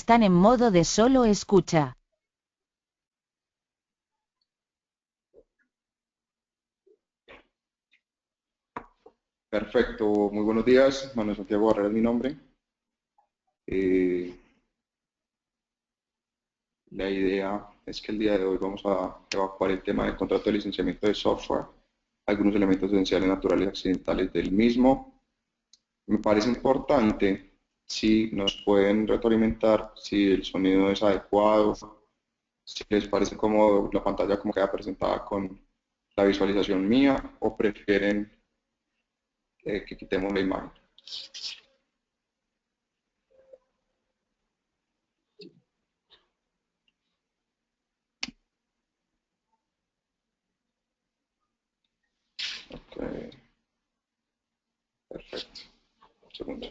están en modo de solo escucha. Perfecto, muy buenos días. Manuel Santiago Barrera es mi nombre. La idea es que el día de hoy vamos a evacuar el tema del contrato de licenciamiento de software, algunos elementos esenciales, naturales y accidentales del mismo. Me parece importante si nos pueden retroalimentar si el sonido es adecuado, si les parece cómodo la pantalla como queda presentada con la visualización mía o prefieren que quitemos la imagen. Ok, perfecto. Un segundo.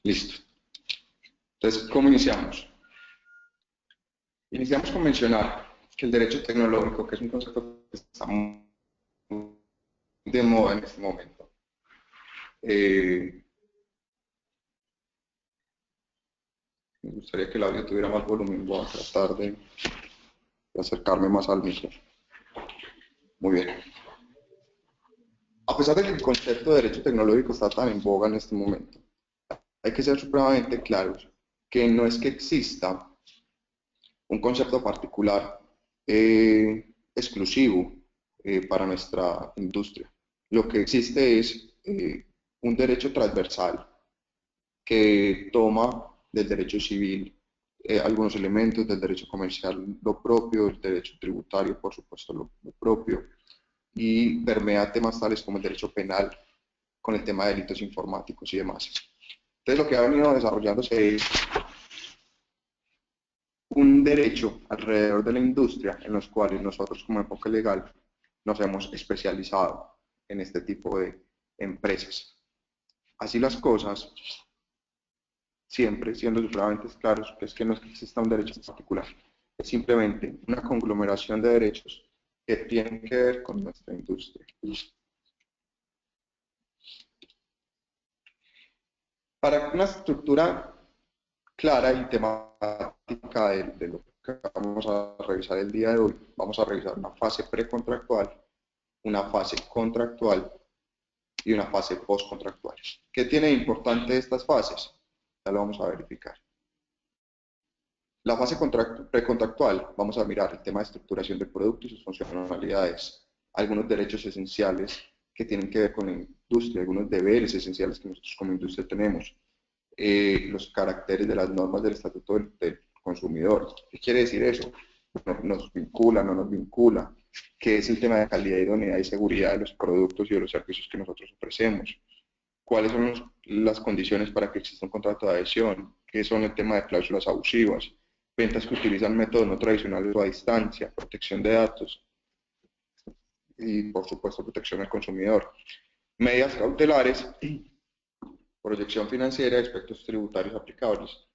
Listo. Entonces, ¿cómo iniciamos? Iniciamos con mencionar que el derecho tecnológico, que es un concepto que está muy de moda en este momento, me gustaría que el audio tuviera más volumen, voy a tratar de acercarme más al micro. Muy bien. A pesar de que el concepto de derecho tecnológico está tan en boga en este momento, hay que ser supremamente claros que no es que exista un concepto particular exclusivo para nuestra industria. Lo que existe es un derecho transversal que toma del derecho civil algunos elementos, del derecho comercial lo propio, del derecho tributario por supuesto lo propio, y permea temas tales como el derecho penal con el tema de delitos informáticos y demás. Entonces lo que ha venido desarrollándose es un derecho alrededor de la industria en los cuales nosotros como enfoque legal nos hemos especializado en este tipo de empresas. Así las cosas, siempre siendo supremamente claros, es que no es que exista un derecho en particular, es simplemente una conglomeración de derechos que tienen que ver con nuestra industria. Para una estructura clara y temática de lo que vamos a revisar el día de hoy, vamos a revisar una fase precontractual, una fase contractual y una fase postcontractual. ¿Qué tiene de importante estas fases? Ya lo vamos a verificar. La fase precontractual, vamos a mirar el tema de estructuración del producto y sus funcionalidades, algunos derechos esenciales que tienen que ver con la industria, algunos deberes esenciales que nosotros como industria tenemos, los caracteres de las normas del Estatuto del Consumidor. ¿Qué quiere decir eso? ¿Nos vincula, no nos vincula? ¿Qué es el tema de calidad, idoneidad y seguridad de los productos y de los servicios que nosotros ofrecemos? ¿Cuáles son las condiciones para que exista un contrato de adhesión? ¿Qué son el tema de cláusulas abusivas? Ventas que utilizan métodos no tradicionales o a distancia, protección de datos y, por supuesto, protección al consumidor. Medidas cautelares, proyección financiera y aspectos tributarios aplicables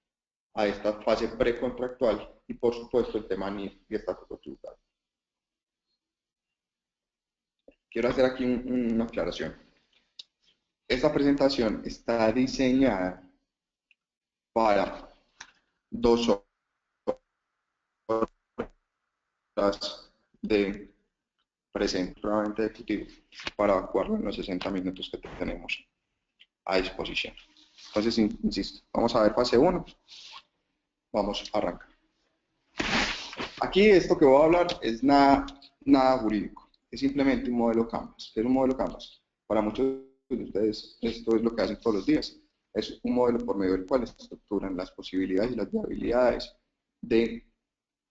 a esta fase precontractual y, por supuesto, el tema NIF y estatuto tributario. Quiero hacer aquí una aclaración. Esta presentación está diseñada para 2 horas de presente probablemente ejecutivo para evacuarlo en los 60 minutos que tenemos a disposición. Entonces, insisto, vamos a ver fase 1, vamos a arrancar. Aquí esto que voy a hablar es nada jurídico, es simplemente un modelo Canvas. ¿Qué es un modelo Canvas? Para muchos de ustedes esto es lo que hacen todos los días. Es un modelo por medio del cual estructuran las posibilidades y las viabilidades de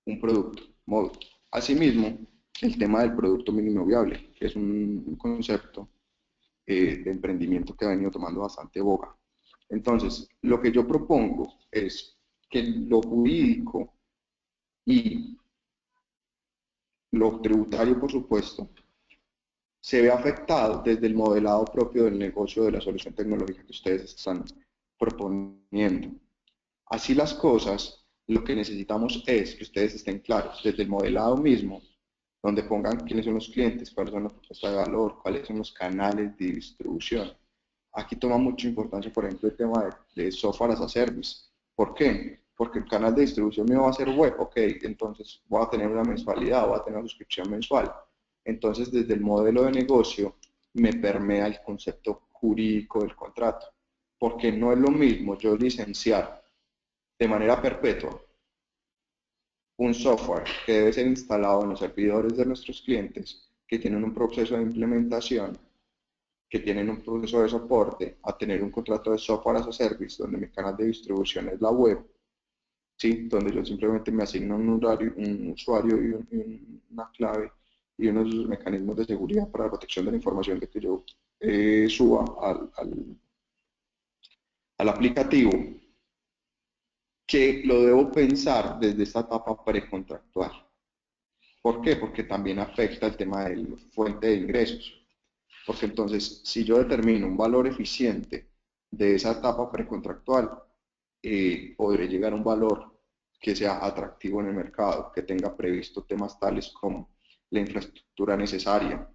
un producto, módulo. Asimismo, el tema del producto mínimo viable, que es un concepto de emprendimiento que ha venido tomando bastante boga. Entonces, lo que yo propongo es que lo jurídico y lo tributario, por supuesto, se ve afectado desde el modelado propio del negocio de la solución tecnológica que ustedes están proponiendo. Así las cosas, lo que necesitamos es que ustedes estén claros desde el modelado mismo, donde pongan quiénes son los clientes, cuáles son las propuestas de valor, cuáles son los canales de distribución. Aquí toma mucha importancia, por ejemplo, el tema de software as a service. ¿Por qué? Porque el canal de distribución mío va a ser web, ok, entonces voy a tener una mensualidad, voy a tener una suscripción mensual. Entonces, desde el modelo de negocio me permea el concepto jurídico del contrato, porque no es lo mismo yo licenciar de manera perpetua un software que debe ser instalado en los servidores de nuestros clientes, que tienen un proceso de implementación, que tienen un proceso de soporte, a tener un contrato de software as a service, donde mi canal de distribución es la web, ¿sí? Donde yo simplemente me asigno un usuario y una clave y unos mecanismos de seguridad para la protección de la información que yo suba al aplicativo, que lo debo pensar desde esta etapa precontractual. ¿Por qué? Porque también afecta el tema de la fuente de ingresos. Porque entonces, si yo determino un valor eficiente de esa etapa precontractual, podré llegar a un valor que sea atractivo en el mercado, que tenga previsto temas tales como la infraestructura necesaria,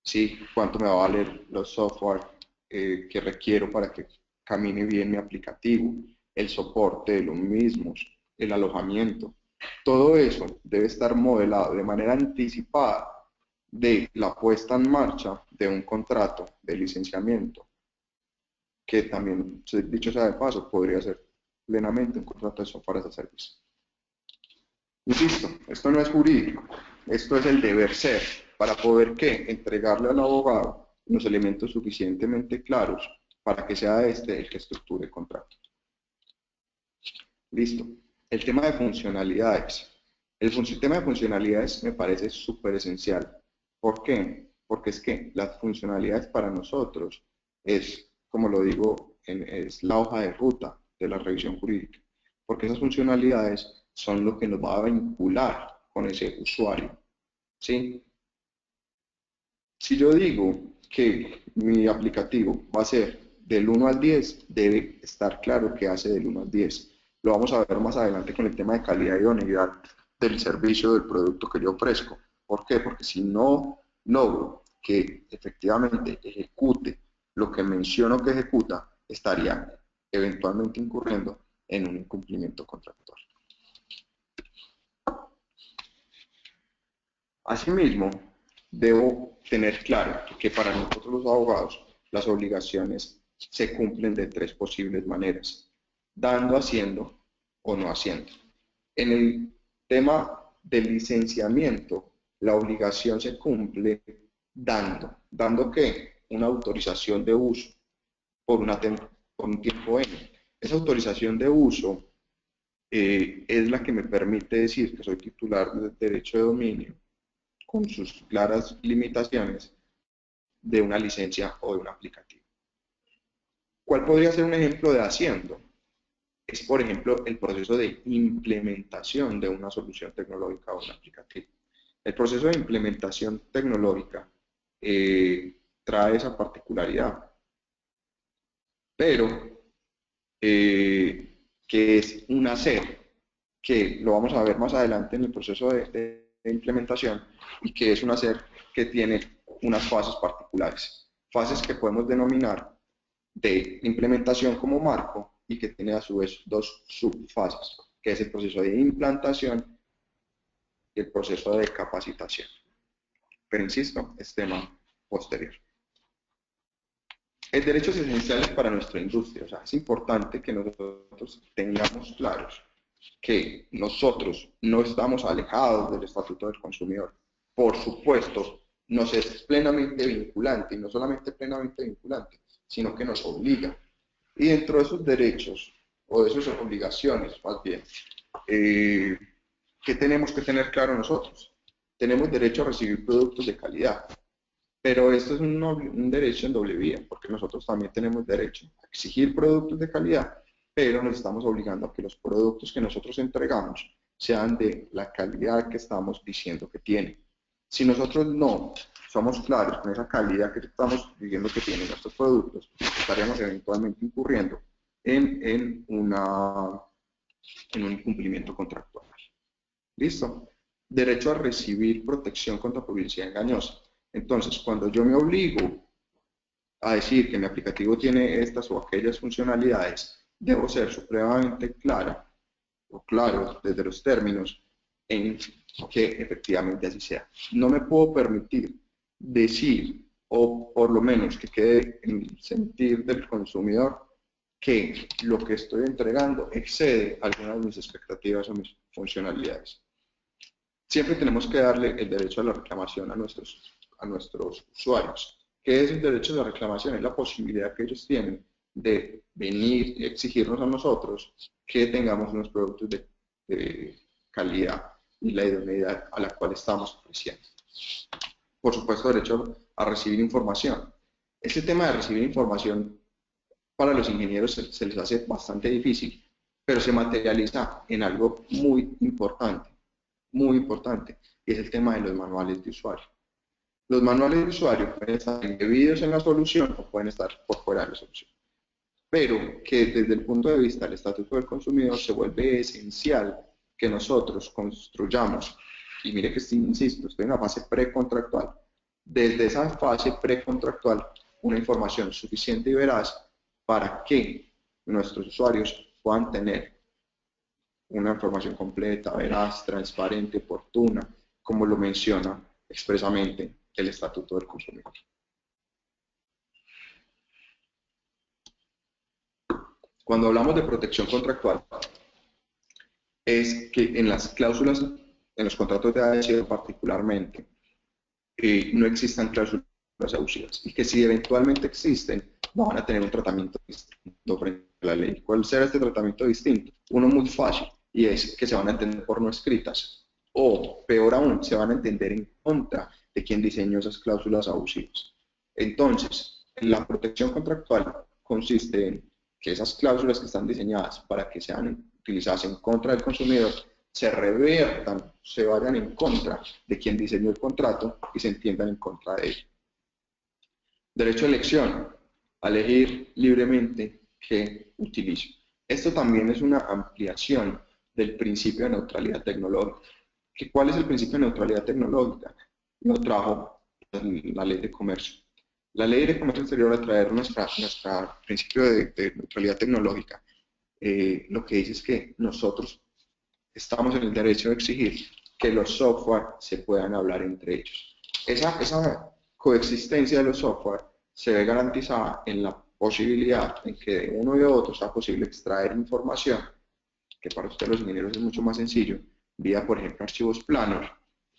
¿sí? Cuánto me va a valer los software que requiero para que camine bien mi aplicativo, el soporte de los mismos, el alojamiento. Todo eso debe estar modelado de manera anticipada de la puesta en marcha de un contrato de licenciamiento, que también, dicho sea de paso, podría ser plenamente un contrato de software as a service. Insisto, esto no es jurídico, esto es el deber ser, para poder ¿qué? Entregarle al abogado los elementos suficientemente claros para que sea este el que estructure el contrato. Listo. El tema de funcionalidades. El tema de funcionalidades me parece súper esencial. ¿Por qué? Porque es que las funcionalidades para nosotros es, como lo digo, es la hoja de ruta de la revisión jurídica. Porque esas funcionalidades son lo que nos va a vincular con ese usuario. ¿Sí? Si yo digo que mi aplicativo va a ser del 1 al 10, debe estar claro que hace del 1 al 10. Lo vamos a ver más adelante con el tema de calidad y idoneidad del servicio, del producto que yo ofrezco. ¿Por qué? Porque si no logro que efectivamente ejecute lo que menciono que ejecuta, estaría eventualmente incurriendo en un incumplimiento contractual. Asimismo, debo tener claro que para nosotros los abogados las obligaciones se cumplen de tres posibles maneras: dando, haciendo o no haciendo. En el tema del licenciamiento, la obligación se cumple dando. ¿Dando qué? Una autorización de uso por un tiempo N. Esa autorización de uso es la que me permite decir que soy titular del derecho de dominio, con sus claras limitaciones, de una licencia o de un aplicativo. ¿Cuál podría ser un ejemplo de haciendo? Es, por ejemplo, el proceso de implementación de una solución tecnológica o un aplicativo. El proceso de implementación tecnológica trae esa particularidad, pero que es un hacer, que lo vamos a ver más adelante en el proceso de implementación, y que es un hacer que tiene unas fases particulares, fases que podemos denominar de implementación como marco y que tiene a su vez dos subfases, que es el proceso de implantación y el proceso de capacitación. Pero insisto, es tema posterior. El derecho es esencial para nuestra industria, o sea, es importante que nosotros tengamos claros que nosotros no estamos alejados del Estatuto del Consumidor. Por supuesto, nos es plenamente vinculante, y no solamente plenamente vinculante, sino que nos obliga. Y dentro de esos derechos, o de esas obligaciones, más bien, ¿qué tenemos que tener claro nosotros? Tenemos derecho a recibir productos de calidad, pero esto es un derecho en doble vía, porque nosotros también tenemos derecho a exigir productos de calidad, pero nos estamos obligando a que los productos que nosotros entregamos sean de la calidad que estamos diciendo que tienen. Si nosotros no somos claros con esa calidad que estamos diciendo que tienen nuestros productos, estaríamos eventualmente incurriendo en un incumplimiento contractual. ¿Listo? Derecho a recibir protección contra publicidad engañosa. Entonces, cuando yo me obligo a decir que mi aplicativo tiene estas o aquellas funcionalidades, debo ser supremamente clara o claro desde los términos en que efectivamente así sea. No me puedo permitir decir, o por lo menos que quede en el sentir del consumidor, que lo que estoy entregando excede algunas de mis expectativas o mis funcionalidades. Siempre tenemos que darle el derecho a la reclamación a nuestros usuarios. ¿Qué es el derecho a la reclamación? Es la posibilidad que ellos tienen de venir y exigirnos a nosotros que tengamos unos productos de calidad y la idoneidad a la cual estamos ofreciendo. Por supuesto, derecho a recibir información. Este tema de recibir información para los ingenieros se les hace bastante difícil, pero se materializa en algo muy importante, y es el tema de los manuales de usuario. Los manuales de usuario pueden estar embebidos en la solución o pueden estar por fuera de la solución, pero que desde el punto de vista del estatuto del consumidor se vuelve esencial que nosotros construyamos, y mire que insisto, estoy en la fase precontractual, desde esa fase precontractual una información suficiente y veraz para que nuestros usuarios puedan tener una información completa, veraz, transparente, oportuna, como lo menciona expresamente el Estatuto del Consumidor. Cuando hablamos de protección contractual, es que en las cláusulas, en los contratos de adhesión particularmente, no existan cláusulas abusivas y que si eventualmente existen, van a tener un tratamiento distinto frente a la ley. ¿Cuál será este tratamiento distinto? Uno muy fácil, y es que se van a entender por no escritas, o peor aún, se van a entender en contra de quien diseñó esas cláusulas abusivas. Entonces, la protección contractual consiste en que esas cláusulas que están diseñadas para que sean utilizadas en contra del consumidor se reviertan, se vayan en contra de quien diseñó el contrato y se entiendan en contra de él. Derecho a elección, a elegir libremente qué utilizo. Esto también es una ampliación del principio de neutralidad tecnológica. ¿Cuál es el principio de neutralidad tecnológica? Lo trajo la Ley de Comercio. La Ley de Comercio Exterior, al traer nuestro principio de neutralidad tecnológica, lo que dice es que nosotros estamos en el derecho de exigir que los software se puedan hablar entre ellos. Esa coexistencia de los software se ve garantizada en la posibilidad en que de uno y de otro sea posible extraer información, que para ustedes los ingenieros es mucho más sencillo, vía, por ejemplo, archivos planos,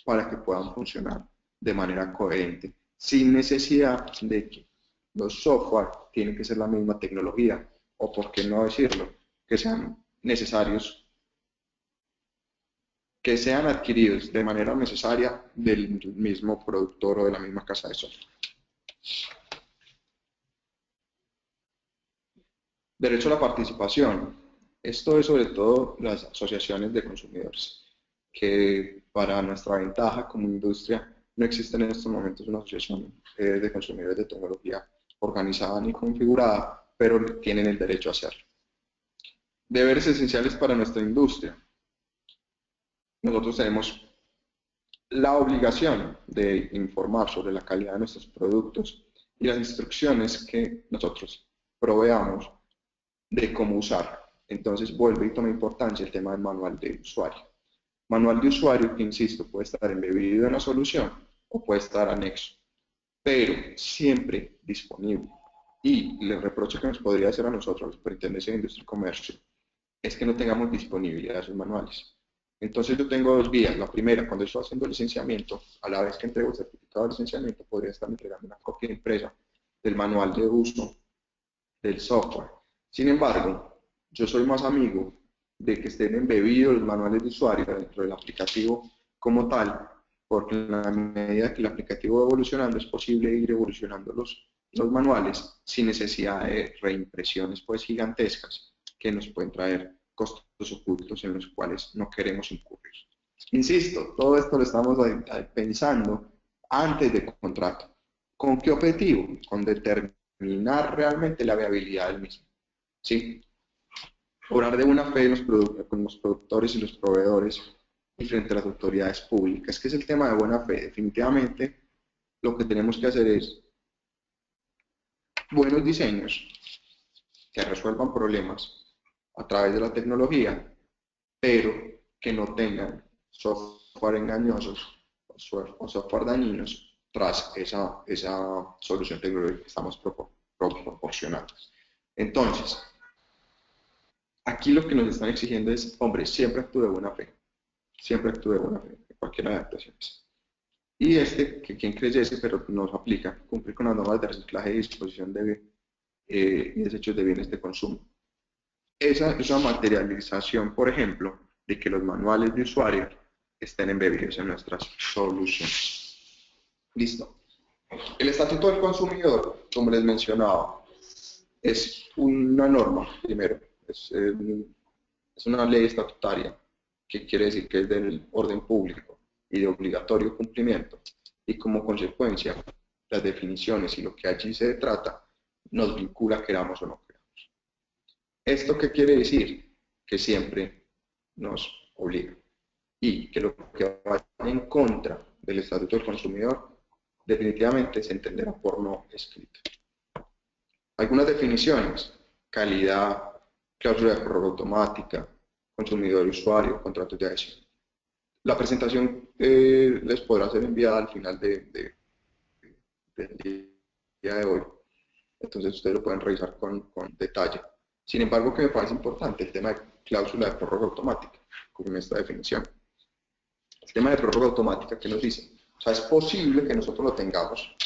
para que puedan funcionar de manera coherente, sin necesidad de que los software tienen que ser la misma tecnología, o por qué no decirlo, que sean necesarios, que sean adquiridos de manera necesaria del mismo productor o de la misma casa de software. Derecho a la participación. Esto es sobre todo las asociaciones de consumidores, que para nuestra ventaja como industria no existe en estos momentos una asociación de consumidores de tecnología organizada ni configurada, pero tienen el derecho a hacerlo. Deberes esenciales para nuestra industria. Nosotros tenemos la obligación de informar sobre la calidad de nuestros productos y las instrucciones que nosotros proveamos de cómo usar. Entonces vuelve y toma importancia el tema del manual de usuario. Manual de usuario que, insisto, puede estar embebido en la solución o puede estar anexo, pero siempre disponible. Y el reproche que nos podría hacer a nosotros, la Superintendencia de Industria y Comercio, es que no tengamos disponibilidad de esos manuales. Entonces yo tengo dos vías. La primera, cuando estoy haciendo el licenciamiento, a la vez que entrego el certificado de licenciamiento, podría estar entregando una copia impresa del manual de uso del software. Sin embargo, yo soy más amigo de que estén embebidos los manuales de usuario dentro del aplicativo como tal, porque en la medida que el aplicativo va evolucionando es posible ir evolucionando los manuales sin necesidad de reimpresiones pues gigantescas que nos pueden traer costos ocultos en los cuales no queremos incurrir. Insisto, todo esto lo estamos pensando antes del contrato. ¿Con qué objetivo? Con determinar realmente la viabilidad del mismo. ¿Sí? Obrar de buena fe con los productores y los proveedores y frente a las autoridades públicas, que es el tema de buena fe. Definitivamente lo que tenemos que hacer es buenos diseños que resuelvan problemas a través de la tecnología, pero que no tengan software engañosos o software dañinos tras esa solución tecnológica que estamos proporcionando. Entonces, aquí lo que nos están exigiendo es, hombre, siempre actúe de buena fe, siempre actúe de buena fe, en cualquier adaptación. Y que quien creyese, pero no se aplica, cumplir con las normas de reciclaje y disposición y desechos de bienes de consumo. Esa es una materialización, por ejemplo, de que los manuales de usuario estén embebidos en nuestras soluciones. Listo. El Estatuto del Consumidor, como les mencionaba, es una norma, primero, es una ley estatutaria, que quiere decir que es del orden público y de obligatorio cumplimiento, y como consecuencia, las definiciones y lo que allí se trata nos vincula, queramos o no queramos. ¿Esto qué quiere decir? Que siempre nos obliga, y que lo que vaya en contra del Estatuto del Consumidor definitivamente se entenderá por no escrito. Algunas definiciones: calidad, cláusula de prórroga automática, consumidor y usuario, contratos de adhesión. La presentación les podrá ser enviada al final del día de hoy, entonces ustedes lo pueden revisar con detalle. Sin embargo, que me parece importante el tema de cláusula de prórroga automática, con esta definición. El tema de prórroga automática, ¿qué nos dice? O sea, es posible que nosotros lo tengamos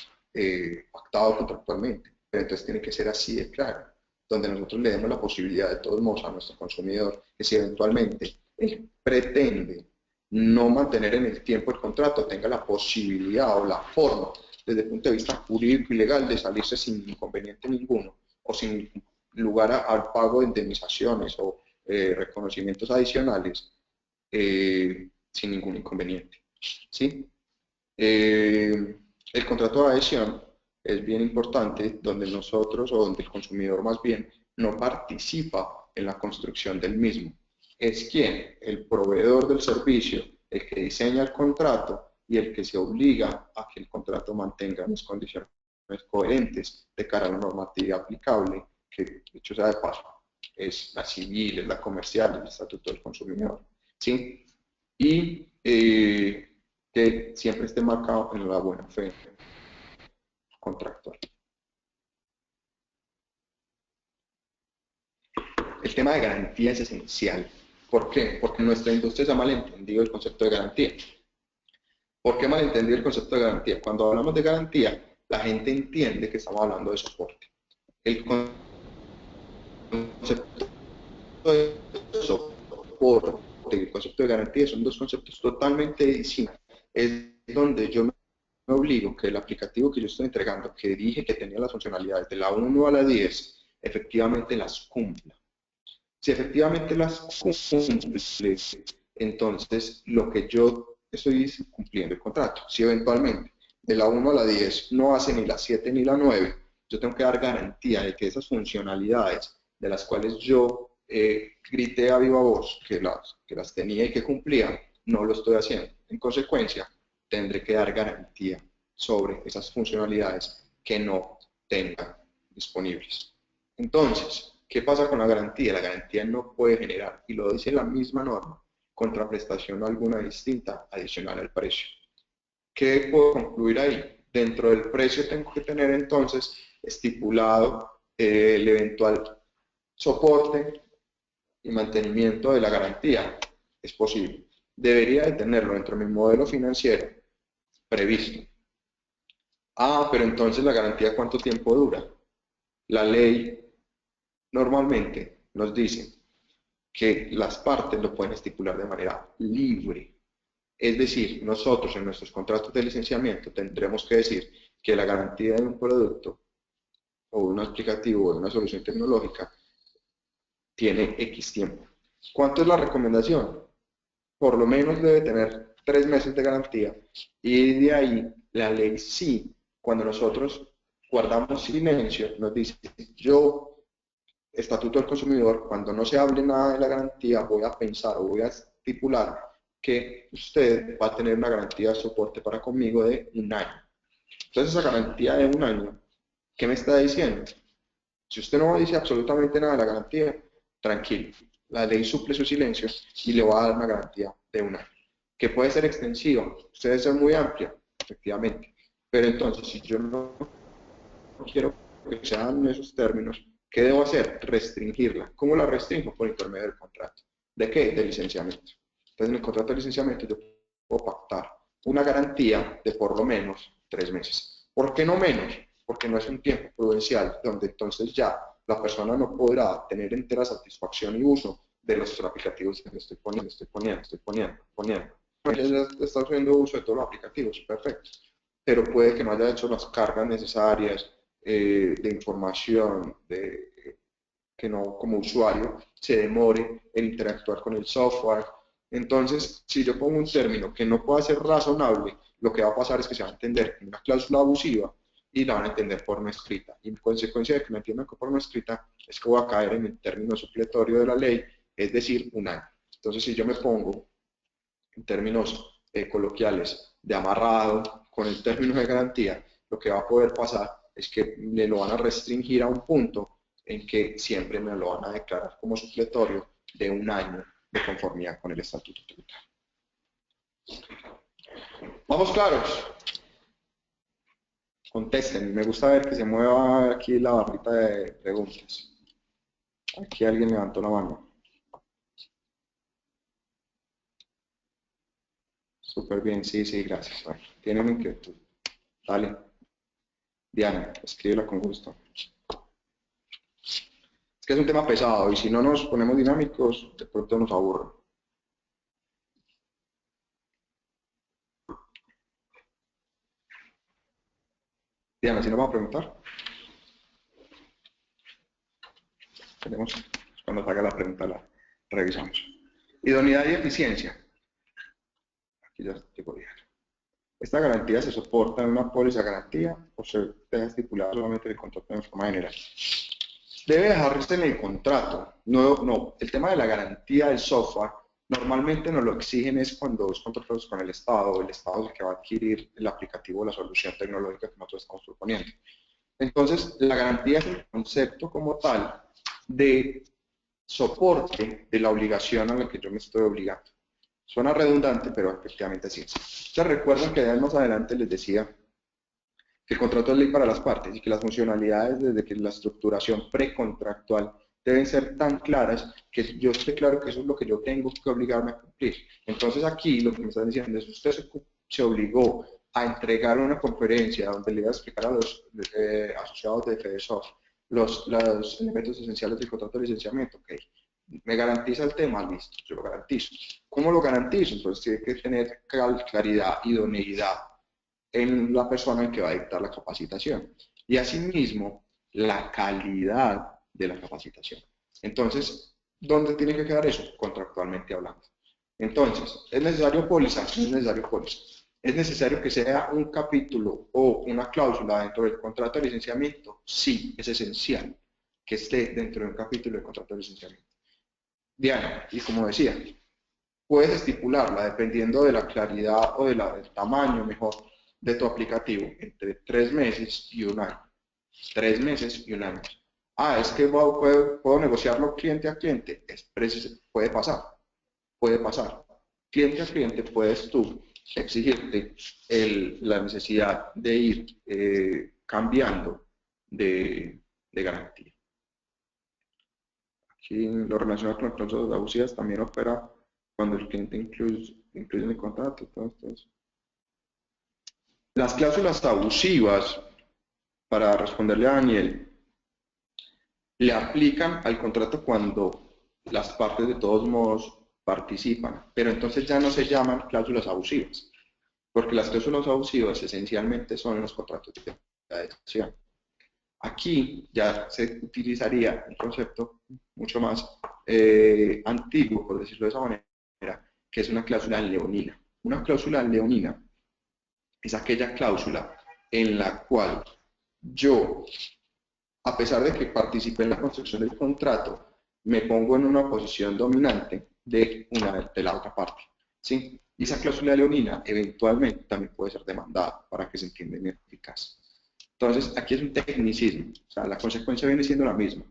pactado contractualmente, pero entonces tiene que ser así de claro, donde nosotros le demos la posibilidad de todos modos a nuestro consumidor que si eventualmente él pretende no mantener en el tiempo el contrato, tenga la posibilidad o la forma desde el punto de vista jurídico y legal de salirse sin inconveniente ninguno o sin lugar al pago de indemnizaciones o reconocimientos adicionales sin ningún inconveniente. ¿Sí? El contrato de adhesión es bien importante, donde nosotros o donde el consumidor más bien no participa en la construcción del mismo. Es quien, el proveedor del servicio, el que diseña el contrato y el que se obliga a que el contrato mantenga las condiciones coherentes de cara a la normatividad aplicable, que dicho sea de paso, es la civil, es la comercial, el Estatuto del Consumidor. ¿Sí? Y que siempre esté marcado en la buena fe contractual. El tema de garantía es esencial. ¿Por qué? Porque en nuestra industria se ha malentendido el concepto de garantía. ¿Por qué malentendido el concepto de garantía? Cuando hablamos de garantía, la gente entiende que estamos hablando de soporte. El concepto de soporte y el concepto de garantía son dos conceptos totalmente distintos. Es donde yo me obligo que el aplicativo que yo estoy entregando, que dije que tenía las funcionalidades de la 1 a la 10, efectivamente las cumpla. Si efectivamente las cumple, entonces lo que yo estoy cumpliendo el contrato. Si eventualmente de la 1 a la 10 no hace ni la 7 ni la 9, yo tengo que dar garantía de que esas funcionalidades de las cuales yo grité a viva voz que las tenía y que cumplía, no lo estoy haciendo. En consecuencia, tendré que dar garantía sobre esas funcionalidades que no tenga disponibles. Entonces, ¿qué pasa con la garantía? La garantía no puede generar, y lo dice la misma norma, contraprestación alguna distinta adicional al precio. ¿Qué puedo concluir ahí? Dentro del precio tengo que tener entonces estipulado el eventual soporte y mantenimiento de la garantía. Es posible. Debería de tenerlo dentro de mi modelo financiero previsto. Ah, pero entonces la garantía, ¿cuánto tiempo dura? La ley normalmente nos dice que las partes lo pueden estipular de manera libre. Es decir, nosotros en nuestros contratos de licenciamiento tendremos que decir que la garantía de un producto o un aplicativo o de una solución tecnológica tiene X tiempo. ¿Cuánto es la recomendación? Por lo menos debe tener 3 meses de garantía y de ahí La ley sí, cuando nosotros guardamos silencio, nos dice, yo, Estatuto del Consumidor, cuando no se hable nada de la garantía, voy a pensar o voy a estipular que usted va a tener una garantía de soporte para conmigo de 1 año. Entonces, esa garantía de 1 año, ¿qué me está diciendo? Si usted no dice absolutamente nada de la garantía, tranquilo, la ley suple su silencio y le va a dar una garantía de 1 año, que puede ser extensiva, puede ser muy amplia, efectivamente, pero entonces si yo no quiero que sean esos términos, ¿qué debo hacer? Restringirla. ¿Cómo la restringo? Por intermedio del contrato. ¿De qué? De licenciamiento. Entonces en el contrato de licenciamiento yo puedo pactar una garantía de por lo menos 3 meses. ¿Por qué no menos? Porque no es un tiempo prudencial donde entonces ya la persona no podrá tener entera satisfacción y uso de los aplicativos que le estoy poniendo. Ella está haciendo uso de todos los aplicativos, perfecto, pero puede que no haya hecho las cargas necesarias de información, que no como usuario se demore en interactuar con el software. Entonces, si yo pongo un término que no pueda ser razonable, lo que va a pasar es que se va a entender una cláusula abusiva y la van a entender por no escrita. Y en consecuencia de que me entiendan por no escrita, es que voy a caer en el término supletorio de la ley, es decir, 1 año. Entonces, si yo me pongo en términos coloquiales de amarrado con el término de garantía, lo que va a poder pasar es que me lo van a restringir a un punto en que siempre me lo van a declarar como supletorio de 1 año de conformidad con el estatuto tributario. ¿Vamos claros? Contesten, me gusta ver que se mueva aquí la barrita de preguntas. Aquí alguien levantó la mano. Súper bien, sí, gracias. Bueno, ¿tienen inquietud? Dale. Diana, escríbela con gusto. Es que es un tema pesado y si no nos ponemos dinámicos, de pronto nos aburre. Diana, ¿si nos vamos a preguntar? Tenemos, cuando salga la pregunta la revisamos. Idoneidad y eficiencia. Aquí ya tengo Diana. ¿Esta garantía se soporta en una póliza garantía o se deja estipulada solamente en el contrato en forma general? Debe dejarse en el contrato. No, el tema de la garantía del software normalmente nos lo exigen es cuando es contratados con el Estado es el que va a adquirir el aplicativo o la solución tecnológica que nosotros estamos proponiendo. Entonces, la garantía es el concepto como tal de soporte de la obligación a la que yo me estoy obligando. Suena redundante, pero efectivamente así es. Ustedes recuerdan que más adelante les decía que el contrato es ley para las partes y que las funcionalidades desde que la estructuración precontractual deben ser tan claras que yo esté claro que eso es lo que yo tengo que obligarme a cumplir. Entonces aquí lo que me están diciendo es que usted se obligó a entregar una conferencia donde le iba a explicar a los asociados de FEDESOFT los elementos esenciales del contrato de licenciamiento. Okay. ¿Me garantiza el tema? Listo, yo lo garantizo. ¿Cómo lo garantizo? Entonces tiene que tener claridad, idoneidad en la persona en que va a dictar la capacitación. Y asimismo, la calidad de la capacitación. Entonces, ¿dónde tiene que quedar eso? Contractualmente hablando. Entonces, ¿es necesario póliza? No es necesario póliza. ¿Es necesario que sea un capítulo o una cláusula dentro del contrato de licenciamiento? Sí, es esencial que esté dentro de un capítulo del contrato de licenciamiento. Diana, y como decía, puedes estipularla dependiendo de la claridad o del tamaño, mejor, de tu aplicativo, entre 3 meses y 1 año. 3 meses y 1 año. Ah, es que puedo negociarlo cliente a cliente. Puede pasar, puede pasar. Cliente a cliente puedes tú exigirte la necesidad de ir cambiando de garantía. Aquí lo relacionado con las cláusulas abusivas también opera cuando el cliente incluye en el contrato. Todo eso. Las cláusulas abusivas, para responderle a Daniel, le aplican al contrato cuando las partes de todos modos participan, pero entonces ya no se llaman cláusulas abusivas, porque las cláusulas abusivas esencialmente son los contratos de adhesión. Aquí ya se utilizaría un concepto mucho más antiguo, por decirlo de esa manera, que es una cláusula leonina. Una cláusula leonina es aquella cláusula en la cual yo, a pesar de que participé en la construcción del contrato, me pongo en una posición dominante de la otra parte. ¿Sí? Y esa cláusula leonina eventualmente también puede ser demandada para que se entienda bien eficaz. Entonces, aquí es un tecnicismo, o sea, la consecuencia viene siendo la misma,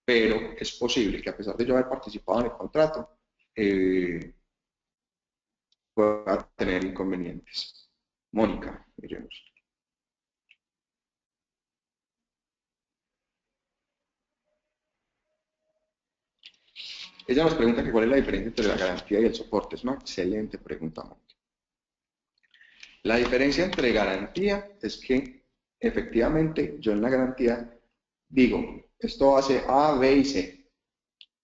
pero es posible que a pesar de yo haber participado en el contrato, pueda tener inconvenientes. Mónica, miremos. Ella nos pregunta que cuál es la diferencia entre la garantía y el soporte. Es una excelente pregunta, Mónica. La diferencia entre garantía es que efectivamente yo en la garantía digo, esto hace A, B y C,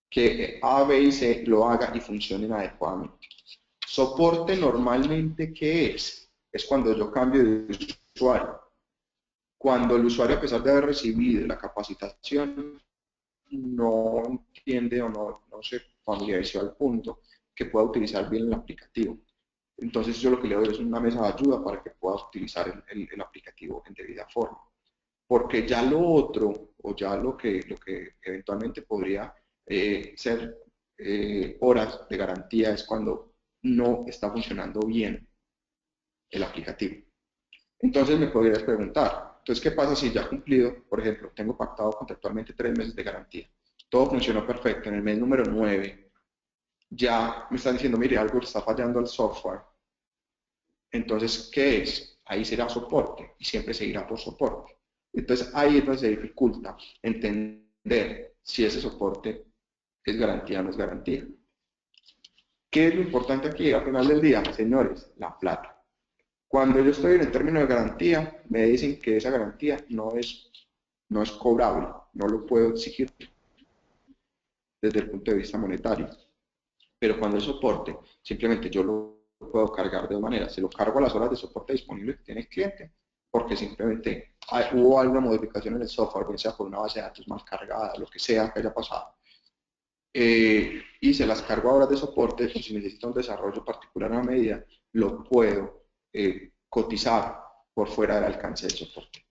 que A, B y C lo haga y funcionen adecuadamente. Soporte normalmente, ¿qué es? Es cuando yo cambio de usuario. Cuando el usuario, a pesar de haber recibido la capacitación, no entiende o no se familiarizó al punto que pueda utilizar bien el aplicativo. Entonces yo lo que le doy es una mesa de ayuda para que pueda utilizar el aplicativo en debida forma. Porque ya lo otro, o ya lo que eventualmente podría ser horas de garantía es cuando no está funcionando bien el aplicativo. Entonces me podrías preguntar, entonces, ¿qué pasa si ya he cumplido, por ejemplo, tengo pactado contractualmente 3 meses de garantía? Todo funcionó perfecto, en el mes número 9 ya me están diciendo, mire, algo está fallando al software. Entonces, ¿qué es? Ahí será soporte y siempre seguirá por soporte. Entonces, ahí es donde se dificulta entender si ese soporte es garantía o no es garantía. ¿Qué es lo importante aquí? Al final del día, señores, la plata. Cuando yo estoy en el término de garantía, me dicen que esa garantía no es cobrable, no lo puedo exigir desde el punto de vista monetario. Pero cuando es soporte, simplemente yo lo puedo cargar de dos maneras. Se lo cargo a las horas de soporte disponible que tiene el cliente, porque simplemente hubo alguna modificación en el software, ya sea por una base de datos mal cargada, lo que sea que haya pasado. Y se las cargo a horas de soporte, y si necesita un desarrollo particular a medida, lo puedo cotizar por fuera del alcance del soporte.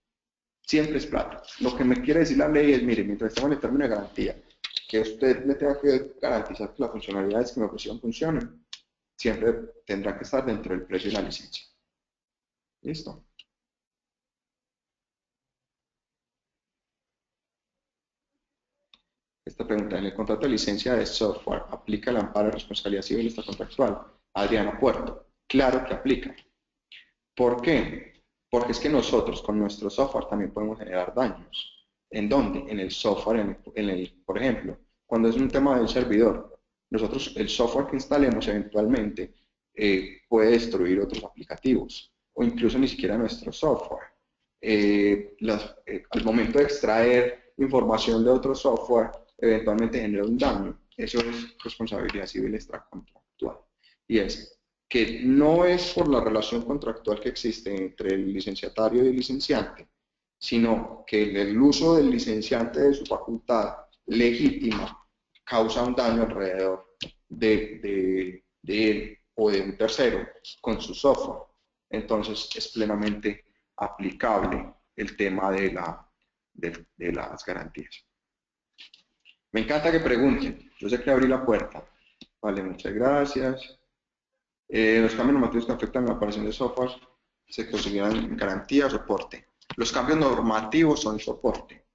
Siempre es plata. Lo que me quiere decir la ley es, mire, mientras estamos en el término de garantía, que usted me tenga que garantizar que las funcionalidades que me ofrecieron funcionen, siempre tendrá que estar dentro del precio de la licencia. ¿Listo? Esta pregunta, ¿en el contrato de licencia de software aplica el amparo de responsabilidad civil extracontractual? Adriana Puerto, claro que aplica. ¿Por qué? Porque es que nosotros con nuestro software también podemos generar daños. ¿En dónde? En el software, por ejemplo, cuando es un tema del servidor, nosotros el software que instalemos eventualmente puede destruir otros aplicativos o incluso ni siquiera nuestro software. Al momento de extraer información de otro software, eventualmente genera un daño. Eso es responsabilidad civil extracontractual. Y es que no es por la relación contractual que existe entre el licenciatario y el licenciante, sino que el uso del licenciante de su facultad legítima causa un daño alrededor de él o de un tercero con su software. Entonces es plenamente aplicable el tema de las garantías. Me encanta que pregunten. Yo sé que abrí la puerta. Vale, muchas gracias. Los cambios normativos que afectan la aparición de software se consideran garantía o soporte. Los cambios normativos son soporte.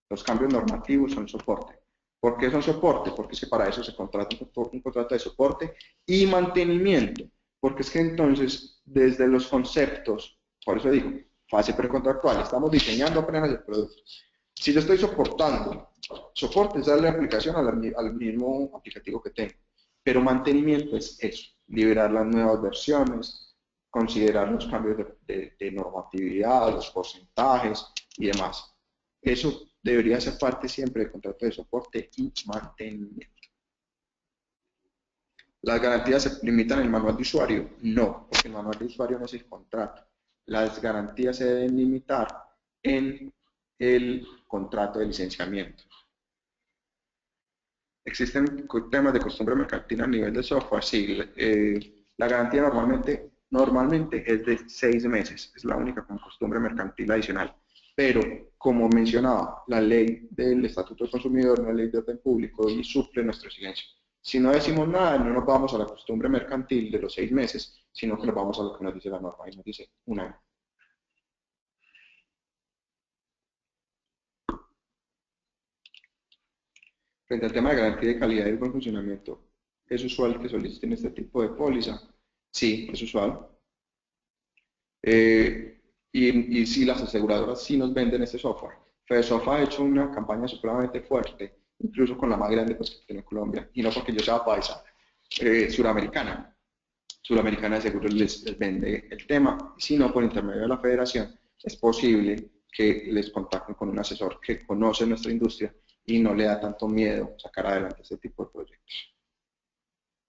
Los cambios normativos son soporte. ¿Por qué son soporte? Porque es que para eso se contrata un contrato de soporte y mantenimiento. Porque es que entonces, desde los conceptos, por eso digo, fase precontractual, estamos diseñando apenas el producto. Si yo estoy soportando, soporte es darle aplicación al mismo aplicativo que tengo. Pero mantenimiento es eso, liberar las nuevas versiones, considerar los cambios de normatividad, los porcentajes y demás. Eso debería ser parte siempre del contrato de soporte y mantenimiento. ¿Las garantías se limitan en el manual de usuario? No, porque el manual de usuario no es el contrato. Las garantías se deben limitar en el contrato de licenciamiento. ¿Existen temas de costumbre mercantil a nivel de software? Sí, la garantía normalmente normalmente es de 6 meses, es la única como costumbre mercantil adicional. Pero, como mencionaba, la ley del Estatuto del Consumidor, la ley de orden público, y suple nuestro silencio. Si no decimos nada, no nos vamos a la costumbre mercantil de los 6 meses, sino que nos vamos a lo que nos dice la norma, y nos dice un año. Frente al tema de garantía de calidad y buen funcionamiento, ¿es usual que soliciten este tipo de póliza? Sí, es usual. Y sí, las aseguradoras sí nos venden este software. FEDESOF ha hecho una campaña supremamente fuerte, incluso con la más grande pues, que tiene Colombia, y no porque yo sea paisa, suramericana. Suramericana de Seguros les vende el tema, sino por intermedio de la federación es posible que les contacten con un asesor que conoce nuestra industria y no le da tanto miedo sacar adelante este tipo de proyectos.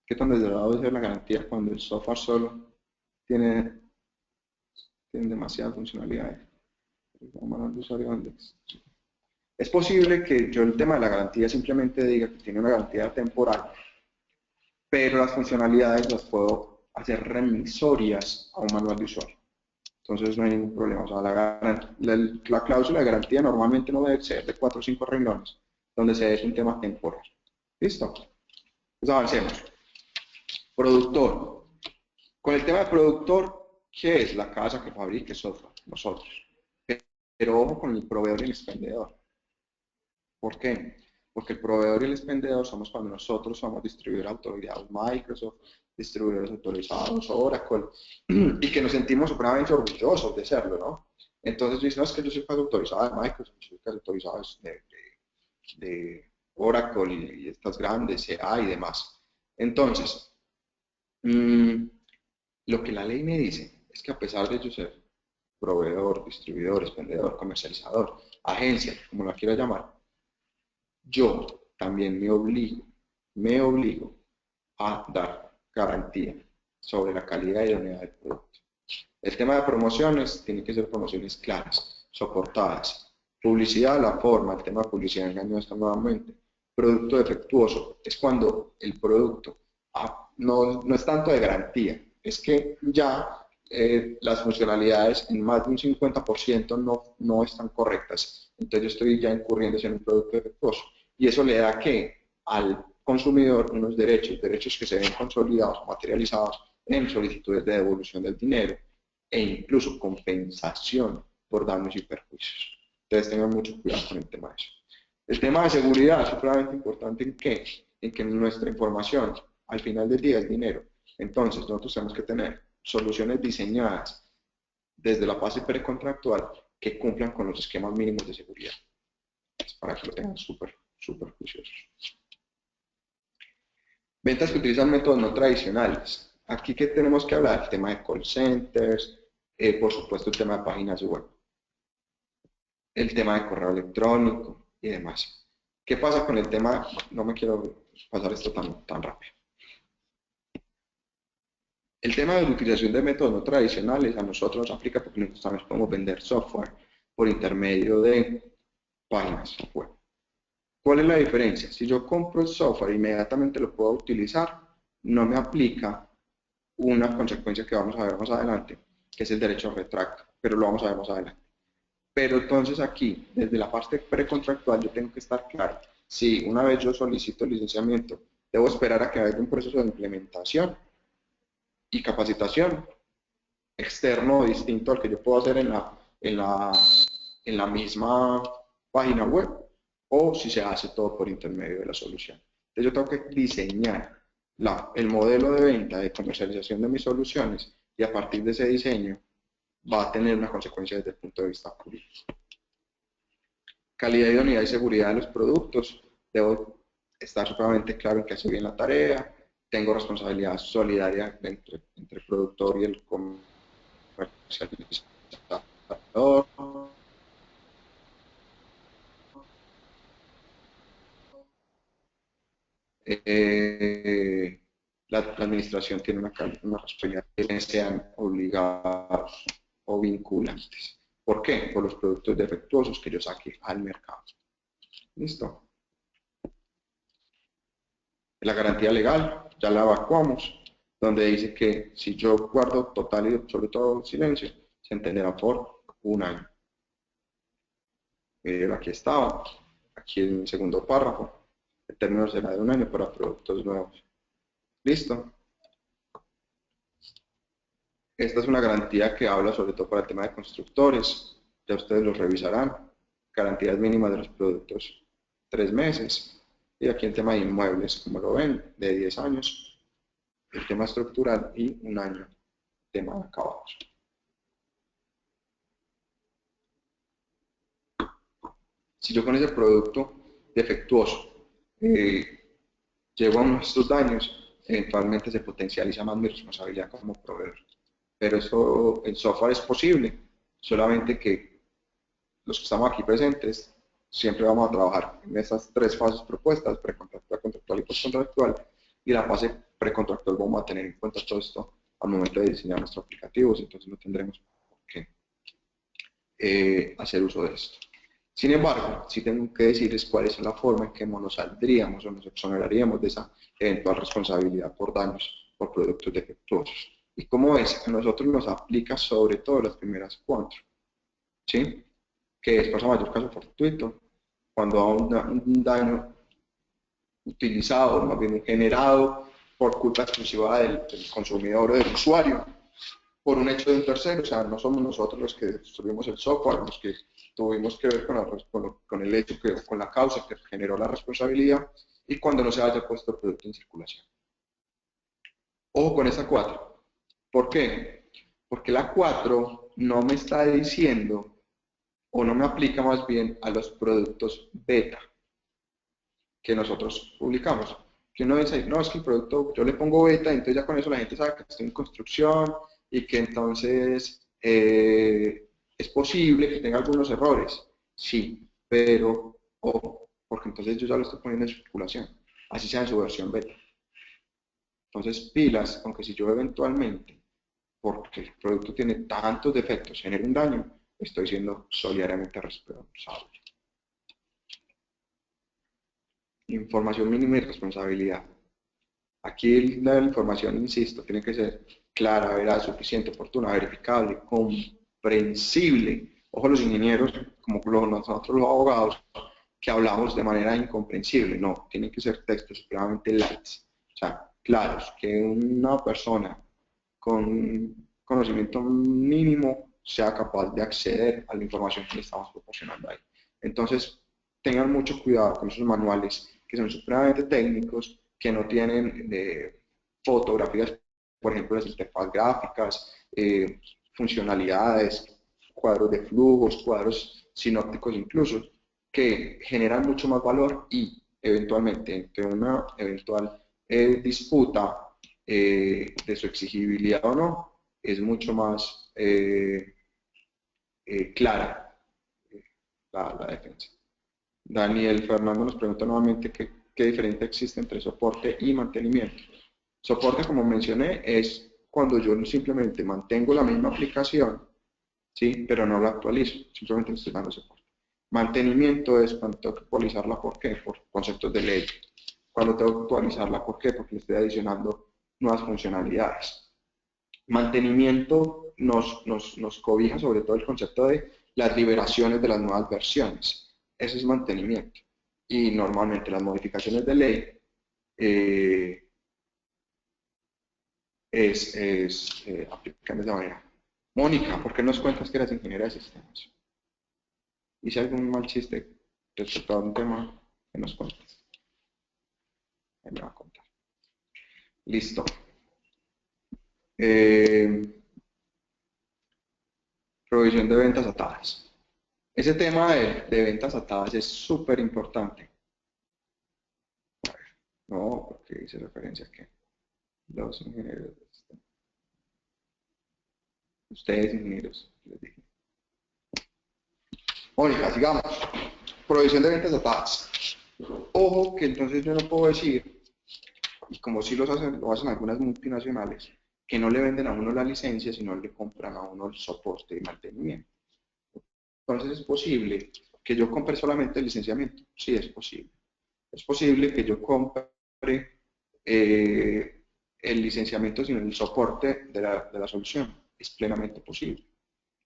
¿Qué tan desde debe ser la garantía cuando el software solo tiene demasiadas funcionalidades? Es posible que yo el tema de la garantía simplemente diga que tiene una garantía temporal, pero las funcionalidades las puedo hacer remisorias a un manual de usuario. Entonces no hay ningún problema. O sea, la cláusula de garantía normalmente no debe ser de 4 o 5 renglones, donde se es un tema temporal. ¿Listo? Pues avancemos. Productor. Con el tema de productor, ¿qué es la casa que fabrique software? Nosotros. Pero ojo con el proveedor y el expendedor. ¿Por qué? Porque el proveedor y el expendedor somos cuando nosotros somos distribuidores autorizados Microsoft, distribuidores autorizados Oracle, y que nos sentimos supremamente orgullosos de serlo, ¿no? Entonces dicen, no, es que yo soy caso autorizado de Microsoft, yo soy caso autorizado de Oracle y estas grandes, CA y demás. Entonces, lo que la ley me dice es que a pesar de yo ser proveedor, distribuidor, expendedor, comercializador, agencia, como la quiera llamar, yo también me obligo a dar garantía sobre la calidad y idoneidad del producto. El tema de promociones tiene que ser promociones claras, soportadas. Publicidad, la forma, el tema de publicidad engañosa nuevamente. Producto defectuoso es cuando el producto no es tanto de garantía, es que ya las funcionalidades en más de un 50% no están correctas. Entonces yo estoy ya incurriendo en un producto defectuoso. Y eso le da que al consumidor unos derechos que se ven consolidados, materializados en solicitudes de devolución del dinero e incluso compensación por daños y perjuicios. Entonces tengan mucho cuidado con el tema de eso. El tema de seguridad es supremamente importante en que nuestra información al final del día es dinero. Entonces nosotros tenemos que tener soluciones diseñadas desde la fase precontractual que cumplan con los esquemas mínimos de seguridad. Para que lo tengan súper juiciosos. Ventas que utilizan métodos no tradicionales. Aquí que tenemos que hablar, el tema de call centers, por supuesto el tema de páginas web, el tema de correo electrónico y demás. ¿Qué pasa con el tema? No me quiero pasar esto tan rápido. El tema de la utilización de métodos no tradicionales a nosotros nos aplica porque nosotros también podemos vender software por intermedio de páginas web. ¿Cuál es la diferencia? Si yo compro el software e inmediatamente lo puedo utilizar, no me aplica una consecuencia que vamos a ver más adelante, que es el derecho a retracto, pero lo vamos a ver más adelante. Pero entonces aquí, desde la parte precontractual, yo tengo que estar claro, si una vez yo solicito el licenciamiento, debo esperar a que haya un proceso de implementación y capacitación externo o distinto al que yo puedo hacer en la misma página web, o si se hace todo por intermedio de la solución. Entonces yo tengo que diseñar el modelo de venta, de comercialización de mis soluciones, y a partir de ese diseño va a tener una consecuencia desde el punto de vista jurídico. Calidad, idoneidad y seguridad de los productos. Debo estar supremamente claro en que hace bien la tarea. Tengo responsabilidad solidaria entre el productor y el comercializador. La administración tiene una responsabilidad que sean obligados o vinculantes. ¿Por qué? Por los productos defectuosos que yo saque al mercado. ¿Listo? La garantía legal, ya la evacuamos. donde dice que si yo guardo total y absoluto silencio, se entenderá por un año. Aquí estaba, aquí en el segundo párrafo, el término será de un año para productos nuevos. ¿Listo? Esta es una garantía que habla sobre todo para el tema de constructores, ya ustedes lo revisarán. Garantías mínimas de los productos, 3 meses. Y aquí el tema de inmuebles, como lo ven, de 10 años. El tema estructural y un año, tema de acabados. Si yo con ese producto defectuoso llego a estos daños, eventualmente se potencializa más mi responsabilidad como proveedor. Pero eso en software es posible, solamente que los que estamos aquí presentes siempre vamos a trabajar en esas 3 fases propuestas, precontractual, contractual y postcontractual, y la fase precontractual vamos a tener en cuenta todo esto al momento de diseñar nuestros aplicativos, entonces no tendremos por qué hacer uso de esto. Sin embargo, sí tengo que decirles cuál es la forma en que nos saldríamos o nos exoneraríamos de esa eventual responsabilidad por daños por productos defectuosos. Y como es, a nosotros nos aplica sobre todo las primeras 4, ¿sí? Que es cosa mayor caso fortuito, cuando un daño utilizado, más bien generado por culpa exclusiva del consumidor o del usuario, por un hecho de un tercero, o sea, no somos nosotros los que destruimos el software, los que tuvimos que ver con el hecho, con la causa que generó la responsabilidad, y cuando no se haya puesto el producto en circulación. Ojo con esa 4. ¿Por qué? Porque la 4 no me está diciendo, o no me aplica más bien a los productos beta que nosotros publicamos. Que uno dice, no, es que el producto, yo le pongo beta, entonces ya con eso la gente sabe que estoy en construcción y que entonces es posible que tenga algunos errores. Sí, pero, ojo, porque entonces yo ya lo estoy poniendo en circulación, así sea en su versión beta. Entonces, pilas, aunque si yo eventualmente, porque el producto tiene tantos defectos, genera un daño, estoy siendo solidariamente responsable. Información mínima y responsabilidad. Aquí la información, insisto, tiene que ser clara, veraz, suficiente, oportuna, verificable, comprensible. Ojo, los ingenieros, como nosotros los abogados, que hablamos de manera incomprensible. No, tienen que ser textos supremamente light. O sea, claros, que una persona con conocimiento mínimo sea capaz de acceder a la información que le estamos proporcionando ahí. Entonces, tengan mucho cuidado con esos manuales que son supremamente técnicos, que no tienen fotografías, por ejemplo, las interfaz gráficas, funcionalidades, cuadros de flujos, cuadros sinópticos incluso, que generan mucho más valor y eventualmente, entre una eventual disputa de su exigibilidad o no, es mucho más clara la defensa. Daniel Fernando nos pregunta nuevamente qué diferencia existe entre soporte y mantenimiento. Soporte, como mencioné, es cuando yo simplemente mantengo la misma aplicación, ¿sí? Pero no la actualizo, simplemente estoy dando soporte. Mantenimiento es cuando tengo que actualizarla, ¿por qué? Por conceptos de ley. Cuando tengo que actualizarla, ¿por qué? Porque le estoy adicionando nuevas funcionalidades. Mantenimiento nos cobija sobre todo el concepto de las liberaciones de las nuevas versiones. Ese es mantenimiento. Y normalmente las modificaciones de ley aplican de esa manera. Mónica, ¿por qué nos cuentas que eres ingeniera de sistemas? ¿Hice algún mal chiste respecto a un tema que nos cuentas? Ahí me va a contar. Listo. Provisión de ventas atadas. Ese tema de ventas atadas es súper importante. No, porque dice referencia a que los ingenieros, ustedes ingenieros, les dije. Mónica, sigamos. Provisión de ventas atadas. Ojo que entonces yo no puedo decir, y como sí lo hacen algunas multinacionales, que no le venden a uno la licencia, sino le compran a uno el soporte y mantenimiento. Entonces es posible que yo compre solamente el licenciamiento. Sí, es posible. Es posible que yo compre el licenciamiento sin el soporte de la solución. Es plenamente posible.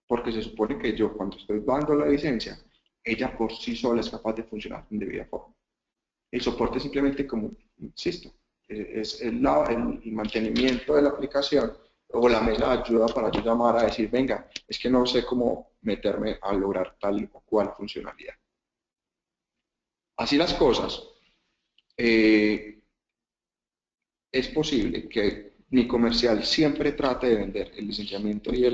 Porque se supone que yo, cuando estoy dando la licencia, ella por sí sola es capaz de funcionar en debida forma. El soporte es simplemente como, insisto, es el mantenimiento de la aplicación o la mesa de ayuda para yo llamar a decir, venga, es que no sé cómo meterme a lograr tal o cual funcionalidad. Así las cosas, es posible que mi comercial siempre trate de vender el licenciamiento y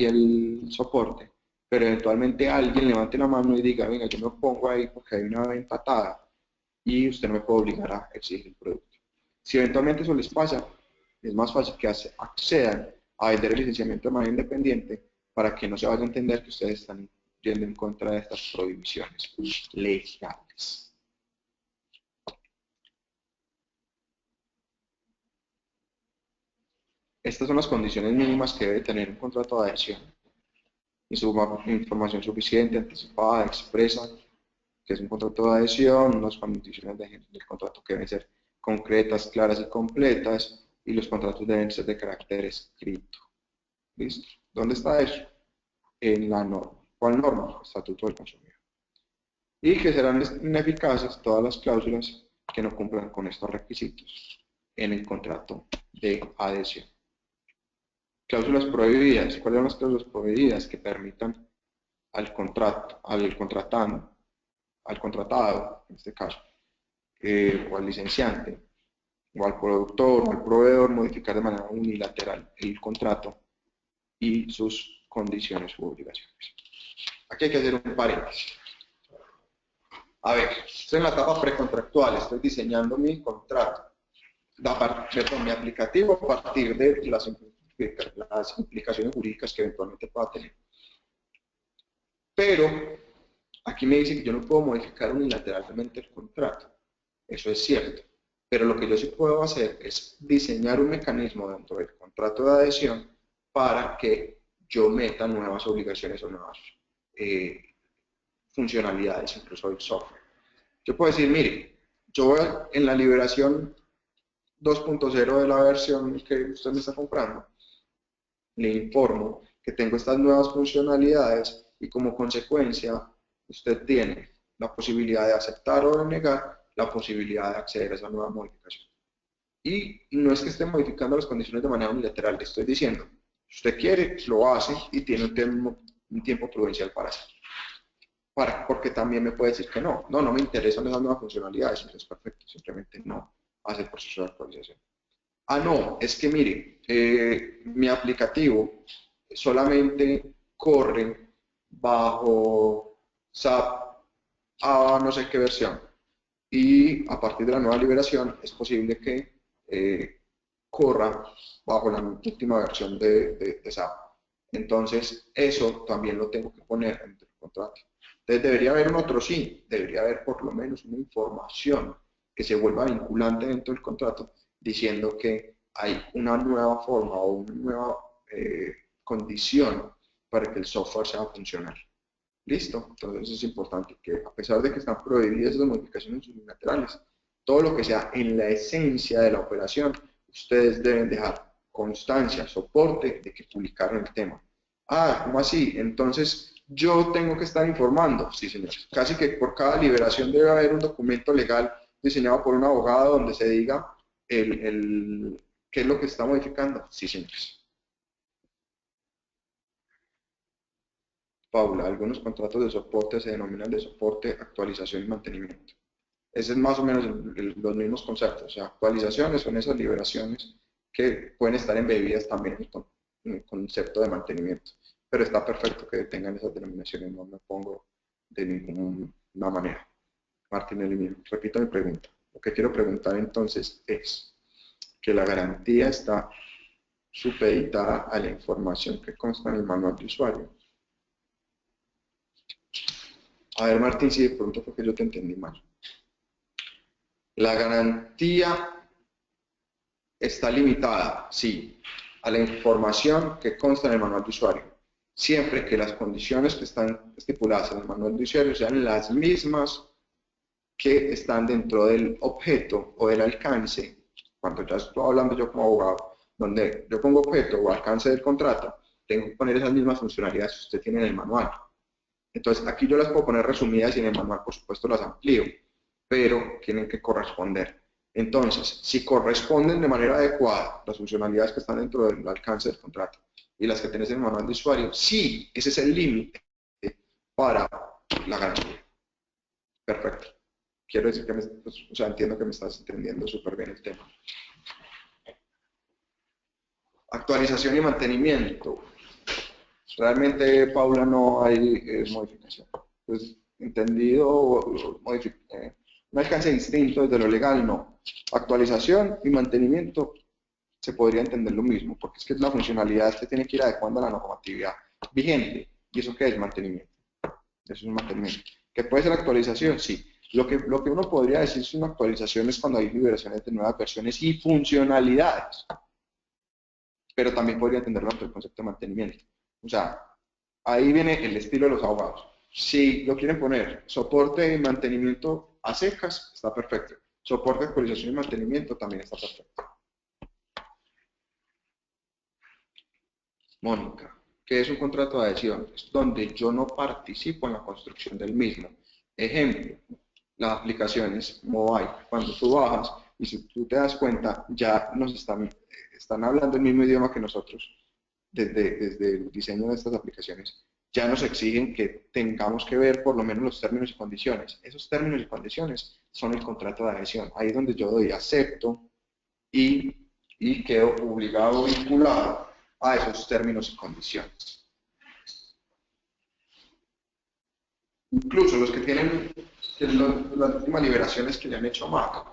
el soporte, pero eventualmente alguien levante la mano y diga, venga, yo me pongo ahí porque hay una venta atada y usted no me puede obligar a exigir el producto. Si eventualmente eso les pasa, es más fácil que accedan a vender el licenciamiento de manera independiente para que no se vaya a entender que ustedes están yendo en contra de estas prohibiciones legales. Estas son las condiciones mínimas que debe tener un contrato de adhesión. Información suficiente, anticipada, expresa, que es un contrato de adhesión, las condiciones del contrato que deben ser concretas, claras y completas, y los contratos deben ser de carácter escrito. ¿Listo? ¿Dónde está eso? En la norma. ¿Cuál norma? Estatuto del Consumidor. Y que serán ineficaces todas las cláusulas que no cumplan con estos requisitos en el contrato de adhesión. Cláusulas prohibidas. ¿Cuáles son las cláusulas prohibidas? Que permitan al contratado, en este caso, o al licenciante, o al productor, o al proveedor, modificar de manera unilateral el contrato y sus condiciones u obligaciones. Aquí hay que hacer un paréntesis. A ver, estoy en la etapa precontractual, estoy diseñando mi contrato, mi aplicativo a partir de las implicaciones jurídicas que eventualmente pueda tener. Pero aquí me dice que yo no puedo modificar unilateralmente el contrato. Eso es cierto. Pero lo que yo sí puedo hacer es diseñar un mecanismo dentro del contrato de adhesión para que yo meta nuevas obligaciones o nuevas funcionalidades, incluso del software. Yo puedo decir, mire, yo en la liberación 2.0 de la versión que usted me está comprando, le informo que tengo estas nuevas funcionalidades y como consecuencia usted tiene la posibilidad de aceptar o de negar la posibilidad de acceder a esa nueva modificación. Y no es que esté modificando las condiciones de manera unilateral, le estoy diciendo, si usted quiere, lo hace y tiene un tiempo prudencial para hacerlo. Porque también me puede decir que no me interesan esas nuevas funcionalidades, eso es perfecto, simplemente no hace el proceso de actualización. No, es que mire, mi aplicativo solamente corre bajo SAP a no sé qué versión y a partir de la nueva liberación es posible que corra bajo la última versión de SAP. Entonces, eso también lo tengo que poner en el contrato. Entonces, debería haber un otro sí, debería haber por lo menos una información que se vuelva vinculante dentro del contrato diciendo que hay una nueva forma o una nueva condición para que el software sea funcional. ¿Listo? Entonces es importante que a pesar de que están prohibidas las modificaciones unilaterales, todo lo que sea en la esencia de la operación, ustedes deben dejar constancia, soporte de que publicaron el tema. ¿Cómo así? Entonces yo tengo que estar informando. Sí, señores. Casi que por cada liberación debe haber un documento legal diseñado por un abogado donde se diga qué es lo que está modificando. Sí, señores. Paula, algunos contratos de soporte se denominan de soporte, actualización y mantenimiento. Ese es más o menos los mismos conceptos. O sea, actualizaciones son esas liberaciones que pueden estar embebidas también en el concepto de mantenimiento. Pero está perfecto que tengan esas denominaciones, no me pongo de ninguna manera. Martín Elimino, repito mi pregunta. Lo que quiero preguntar entonces es que la garantía está supeditada a la información que consta en el manual de usuario. A ver, Martín, si de pronto fue que yo te entendí mal. La garantía está limitada, sí, a la información que consta en el manual de usuario, siempre que las condiciones que están estipuladas en el manual de usuario sean las mismas que están dentro del objeto o del alcance cuando ya estoy hablando yo como abogado, donde yo pongo objeto o alcance del contrato, tengo que poner esas mismas funcionalidades que usted tiene en el manual. Entonces, aquí yo las puedo poner resumidas y en el manual, por supuesto, las amplío, pero tienen que corresponder. Entonces, si corresponden de manera adecuada las funcionalidades que están dentro del alcance del contrato y las que tienes en el manual de usuario, sí, ese es el límite para la garantía. Perfecto. Quiero decir que o sea, entiendo que me estás entendiendo súper bien el tema. Actualización y mantenimiento. Realmente, Paula, no hay modificación. Pues, entendido, un alcance distinto desde lo legal, no. Actualización y mantenimiento se podría entender lo mismo, porque es que la funcionalidad que tiene que ir adecuando a la normatividad vigente. ¿Y eso qué es? Mantenimiento. Eso es un mantenimiento. ¿Que puede ser actualización? Sí. Lo que uno podría decir es una actualización es cuando hay liberaciones de nuevas versiones y funcionalidades. Pero también podría entenderlo ante el concepto de mantenimiento. O sea, ahí viene el estilo de los abogados. Si lo quieren poner soporte y mantenimiento a secas, está perfecto. Soporte, actualización y mantenimiento también está perfecto. Mónica, ¿qué es un contrato de adhesión? Es donde yo no participo en la construcción del mismo. Ejemplo, las aplicaciones mobile. Cuando tú bajas y si tú te das cuenta, ya nos están hablando el mismo idioma que nosotros desde el diseño de estas aplicaciones. Ya nos exigen que tengamos que ver por lo menos los términos y condiciones. Esos términos y condiciones son el contrato de adhesión. Ahí es donde yo doy acepto y quedo obligado o vinculado a esos términos y condiciones. Incluso los que tienen las últimas liberaciones que le han hecho Mac.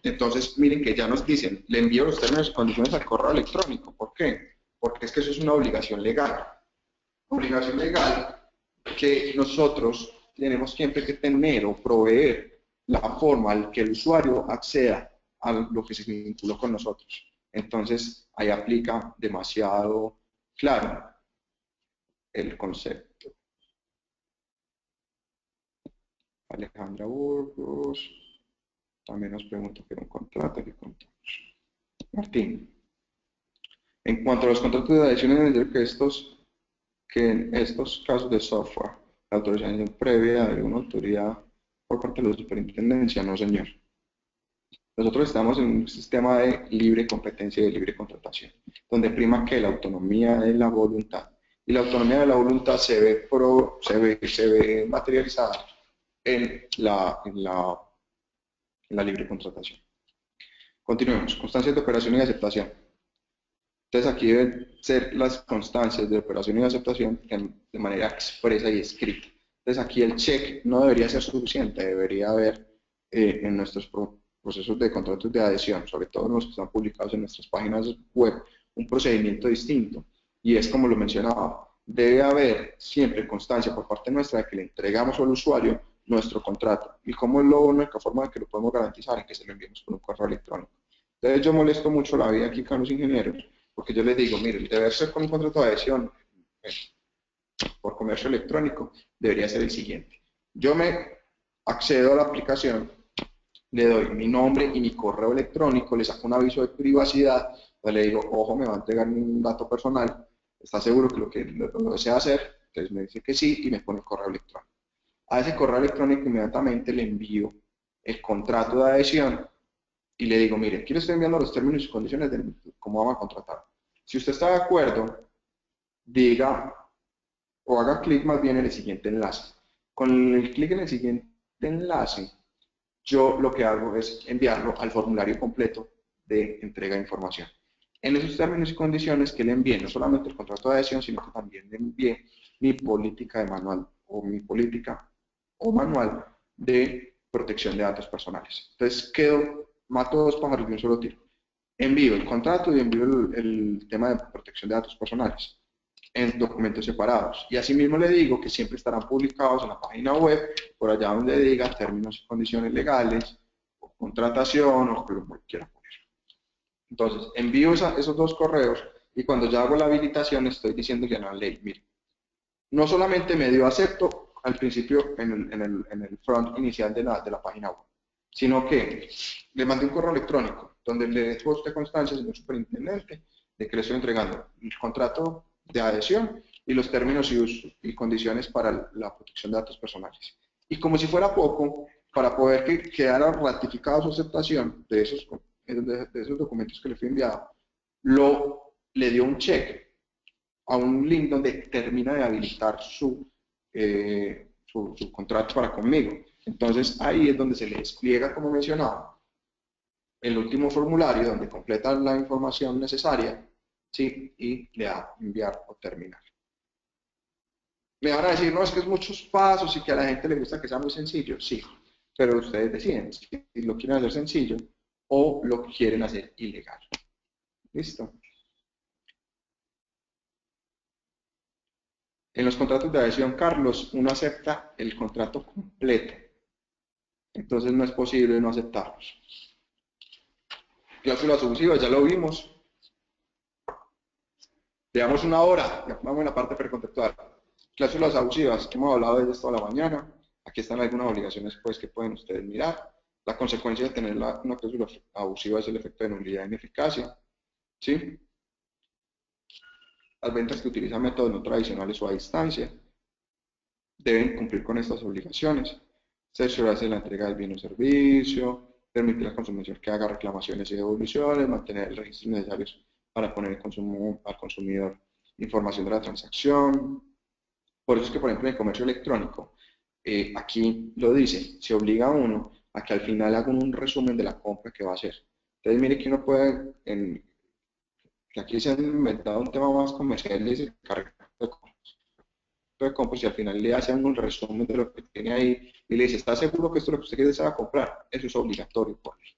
Entonces, miren que ya nos dicen, le envío los términos y condiciones al correo electrónico. ¿Por qué? Porque es que eso es una obligación legal. Obligación legal que nosotros tenemos siempre que tener o proveer la forma en que el usuario acceda a lo que se vinculó con nosotros. Entonces, ahí aplica demasiado claro el concepto. Alejandra Burgos también nos pregunta qué era un contrato, qué contamos. Martín, en cuanto a los contratos de adhesión, entender que en estos casos de software, la autorización previa de una autoridad por parte de la superintendencia, no señor. Nosotros estamos en un sistema de libre competencia y de libre contratación, donde prima que la autonomía de la voluntad. Y la autonomía de la voluntad se ve materializada en la libre contratación. Continuemos. Constancias de operación y de aceptación. Entonces aquí deben ser las constancias de operación y de aceptación de manera expresa y escrita. Entonces aquí el check no debería ser suficiente, debería haber en nuestros procesos de contratos de adhesión, sobre todo en los que están publicados en nuestras páginas web, un procedimiento distinto. Y es como lo mencionaba, debe haber siempre constancia por parte nuestra de que le entregamos al usuario nuestro contrato. ¿Y cómo es la única forma de que lo podemos garantizar? En que se lo enviemos por un correo electrónico. Entonces yo molesto mucho la vida aquí con los ingenieros, porque yo les digo, mire, el deber ser con un contrato de adhesión por comercio electrónico debería ser el siguiente. Yo me accedo a la aplicación, le doy mi nombre y mi correo electrónico, le saco un aviso de privacidad, pues le digo, ojo, me va a entregar un dato personal, ¿está seguro que lo desea hacer? Entonces me dice que sí y me pone el correo electrónico. A ese correo electrónico inmediatamente le envío el contrato de adhesión y le digo, mire, aquí le estoy enviando los términos y condiciones de cómo vamos a contratar. Si usted está de acuerdo, diga o haga clic más bien en el siguiente enlace. Con el clic en el siguiente enlace, yo lo que hago es enviarlo al formulario completo de entrega de información. En esos términos y condiciones que le envíe no solamente el contrato de adhesión, sino que también le envíe mi política de manual o mi política o manual de protección de datos personales. Entonces mato dos pájaros de un solo tiro. Envío el contrato y envío el tema de protección de datos personales en documentos separados. Y asimismo le digo que siempre estarán publicados en la página web, por allá donde diga términos y condiciones legales, o contratación, o lo que quiera poner. Entonces, envío esos dos correos y cuando ya hago la habilitación estoy diciéndole a la ley, mire, no solamente me dio acepto al principio en el front inicial de la página web, sino que le mandé un correo electrónico donde le dejo a usted constancia, señor superintendente, de que le estoy entregando el contrato de adhesión y los términos y condiciones para la protección de datos personales. Y como si fuera poco, para poder que quedara ratificada su aceptación de esos documentos que le fui enviado, le dio un check a un link donde termina de habilitar su contrato para conmigo. Entonces ahí es donde se le despliega, como mencionaba, el último formulario donde completa la información necesaria, ¿sí? Y le da enviar o terminar. Me van a decir, no, es que es muchos pasos y que a la gente le gusta que sea muy sencillo. Sí, pero ustedes deciden si lo quieren hacer sencillo o lo quieren hacer ilegal. ¿Listo? En los contratos de adhesión, Carlos, uno acepta el contrato completo. Entonces no es posible no aceptarlos. Cláusulas abusivas, ya lo vimos. Llevamos una hora, vamos en la parte precontractual. Cláusulas abusivas, hemos hablado de ellas toda la mañana. Aquí están algunas obligaciones pues, que pueden ustedes mirar. La consecuencia de tener una cláusula abusiva es el efecto de nulidad e ineficacia. ¿Sí? Las ventas que utilizan métodos no tradicionales o a distancia deben cumplir con estas obligaciones. Cerciorarse de la entrega del bien o servicio, permitir al consumidor que haga reclamaciones y devoluciones, mantener el registro necesario para poner al consumidor información de la transacción. Por eso es que, por ejemplo, en el comercio electrónico, aquí lo dice, se obliga a uno a que al final haga un resumen de la compra que va a hacer. Entonces, mire que uno puede, que aquí se han inventado un tema más comercial y dice carga de compras y al final le hacen un resumen de lo que tiene ahí y le dice, ¿está seguro que esto es lo que usted quiere desea comprar? Eso es obligatorio por ley.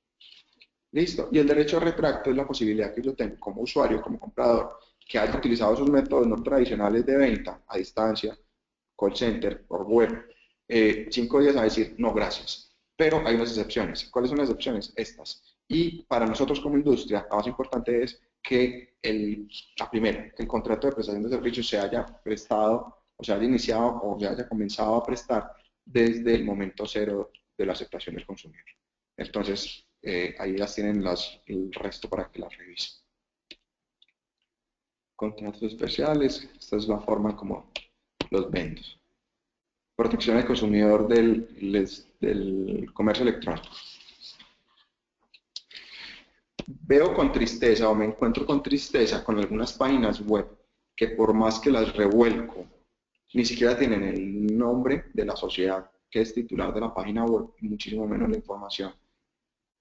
Listo. Y el derecho a retracto es la posibilidad que yo tengo como usuario, como comprador, que haya utilizado esos métodos no tradicionales de venta a distancia, call center, por web, 5 días a decir, no, gracias. Pero hay unas excepciones. ¿Cuáles son las excepciones? Estas. Y para nosotros como industria, la más importante es que la primera, que el contrato de prestación de servicios se haya prestado, o se haya iniciado o se haya comenzado a prestar desde el momento cero de la aceptación del consumidor. Entonces, ahí las tienen el resto para que las revisen. Contratos especiales, esta es la forma como los vendo. Protección del consumidor del comercio electrónico. Veo con tristeza o me encuentro con tristeza con algunas páginas web que por más que las revuelco, ni siquiera tienen el nombre de la sociedad que es titular de la página web, muchísimo menos la información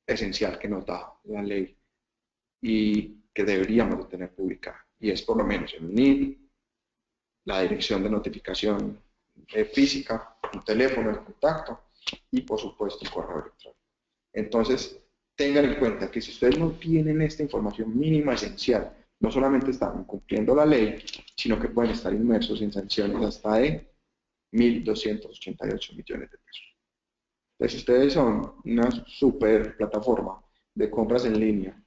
esencial que nos da la ley y que deberíamos de tener publicada. Y es por lo menos el NID, la dirección de notificación física, un teléfono de contacto y por supuesto el correo electrónico. Entonces, tengan en cuenta que si ustedes no tienen esta información mínima esencial, no solamente están incumpliendo la ley, sino que pueden estar inmersos en sanciones hasta de 1.288 millones de pesos. Entonces, si ustedes son una super plataforma de compras en línea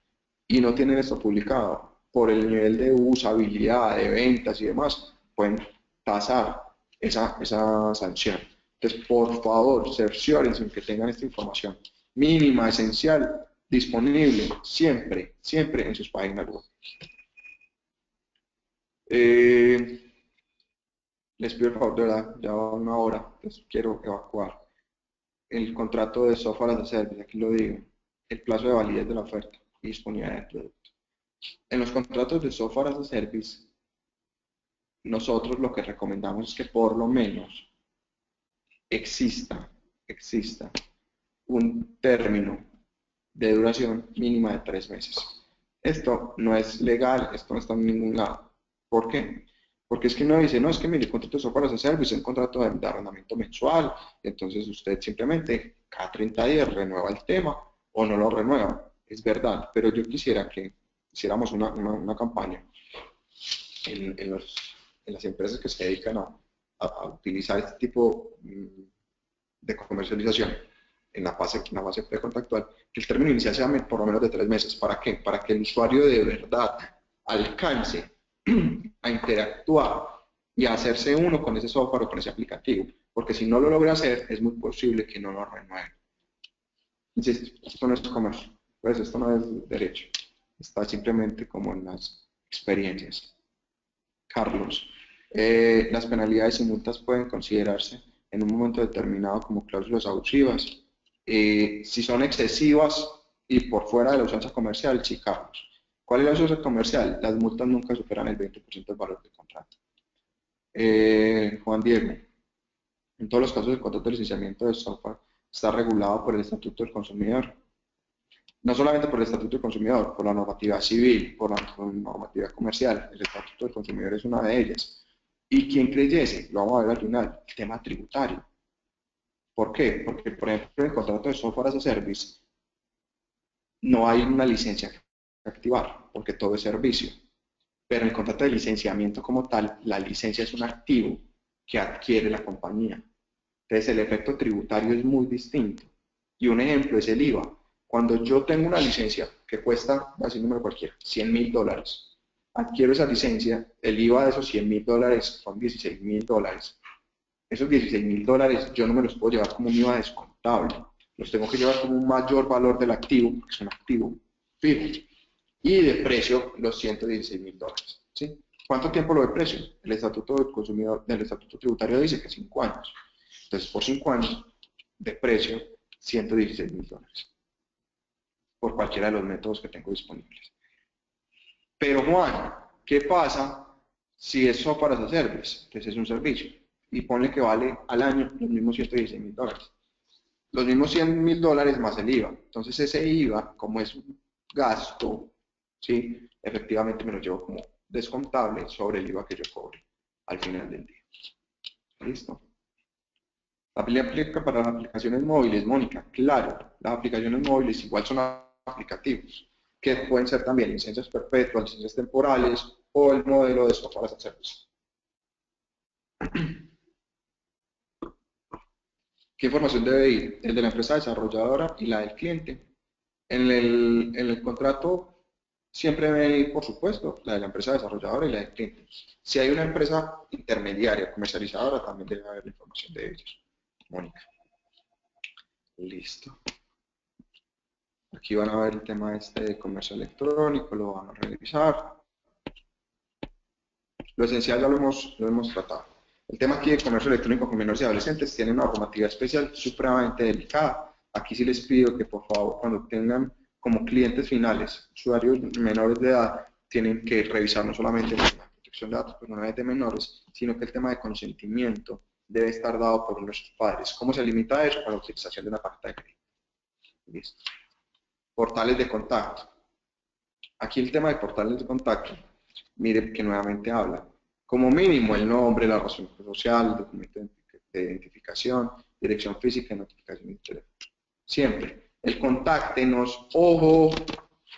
y no tienen esto publicado por el nivel de usabilidad, de ventas y demás, pueden pasar esa sanción. Entonces, por favor, cerciórense en que tengan esta información mínima, esencial, disponible siempre, siempre en sus páginas web. Les pido el favor, de verdad, ya va una hora, entonces quiero evacuar. El contrato de software as a service, aquí lo digo, el plazo de validez de la oferta y disponibilidad del producto. En los contratos de software as a service, nosotros lo que recomendamos es que por lo menos exista un término de duración mínima de 3 meses. Esto no es legal, esto no está en ningún lado. ¿Por qué? Porque es que uno dice, no, es que mire, el contrato de software as a service es un contrato de arrendamiento mensual, entonces usted simplemente cada 30 días renueva el tema o no lo renueva. Es verdad, pero yo quisiera que hiciéramos una campaña en las empresas que se dedican a utilizar este tipo de comercialización en la fase precontractual, que el término inicial sea por lo menos de 3 meses. ¿Para qué? Para que el usuario de verdad alcance a interactuar y a hacerse uno con ese software o con ese aplicativo, porque si no lo logra hacer, es muy posible que no lo renueve. Insisto, esto no es comercio, Pues esto no es derecho, está simplemente como en las experiencias. Carlos, las penalidades y multas pueden considerarse en un momento determinado como cláusulas abusivas. Si son excesivas y por fuera de la usanza comercial, sí, Carlos. ¿Cuál es la usanza comercial? Las multas nunca superan el 20% del valor del contrato. Juan Diego, en todos los casos el contrato de licenciamiento de software está regulado por el Estatuto del Consumidor. No solamente por el Estatuto del Consumidor, por la normativa civil, por la normativa comercial. El Estatuto del Consumidor es una de ellas. ¿Y quién creyese? Lo vamos a ver al final, el tema tributario. ¿Por qué? Porque, por ejemplo, en el contrato de software as a service no hay una licencia que activar, porque todo es servicio. Pero en el contrato de licenciamiento como tal, la licencia es un activo que adquiere la compañía. Entonces, el efecto tributario es muy distinto. Y un ejemplo es el IVA. Cuando yo tengo una licencia que cuesta, así número cualquiera, $100.000, adquiero esa licencia, el IVA de esos $100.000 son $16.000. Esos $16.000 yo no me los puedo llevar como un IVA descontable, los tengo que llevar como un mayor valor del activo, porque es un activo fijo, y de precio los $116.000. ¿Sí? ¿Cuánto tiempo lo de precio? El Estatuto del Consumidor, del Estatuto Tributario dice que 5 años. Entonces, por 5 años de precio, $116.000 por cualquiera de los métodos que tengo disponibles. Pero Juan, ¿qué pasa si es software as a service? Entonces es un servicio. Y ponle que vale al año los mismos $116.000. Los mismos $100.000 más el IVA. Entonces ese IVA, como es un gasto, ¿sí? Efectivamente me lo llevo como descontable sobre el IVA que yo cobre al final del día. ¿Listo? La ley aplica para las aplicaciones móviles, Mónica. Claro, las aplicaciones móviles igual son aplicativos, que pueden ser también licencias perpetuas, licencias temporales o el modelo de software as a service. ¿Qué información debe ir? El de la empresa desarrolladora y la del cliente. En el contrato siempre debe ir, por supuesto, la de la empresa desarrolladora y la del cliente. Si hay una empresa intermediaria, comercializadora, también debe haber la información de ellos. Mónica. Listo. Aquí van a ver el tema este de comercio electrónico, lo van a revisar. Lo esencial ya lo hemos tratado. El tema aquí de comercio electrónico con menores y adolescentes tiene una normativa especial supremamente delicada. Aquí sí les pido que por favor cuando tengan como clientes finales usuarios menores de edad, tienen que revisar no solamente la protección de datos personales de menores, sino que el tema de consentimiento debe estar dado por nuestros padres. ¿Cómo se limita eso? Para la utilización de una tarjeta de crédito. Listo. Portales de contacto. Aquí el tema de portales de contacto, mire que nuevamente habla. Como mínimo el nombre, la razón social, el documento de identificación, dirección física y notificación de teléfono. Siempre. El contáctenos, ojo,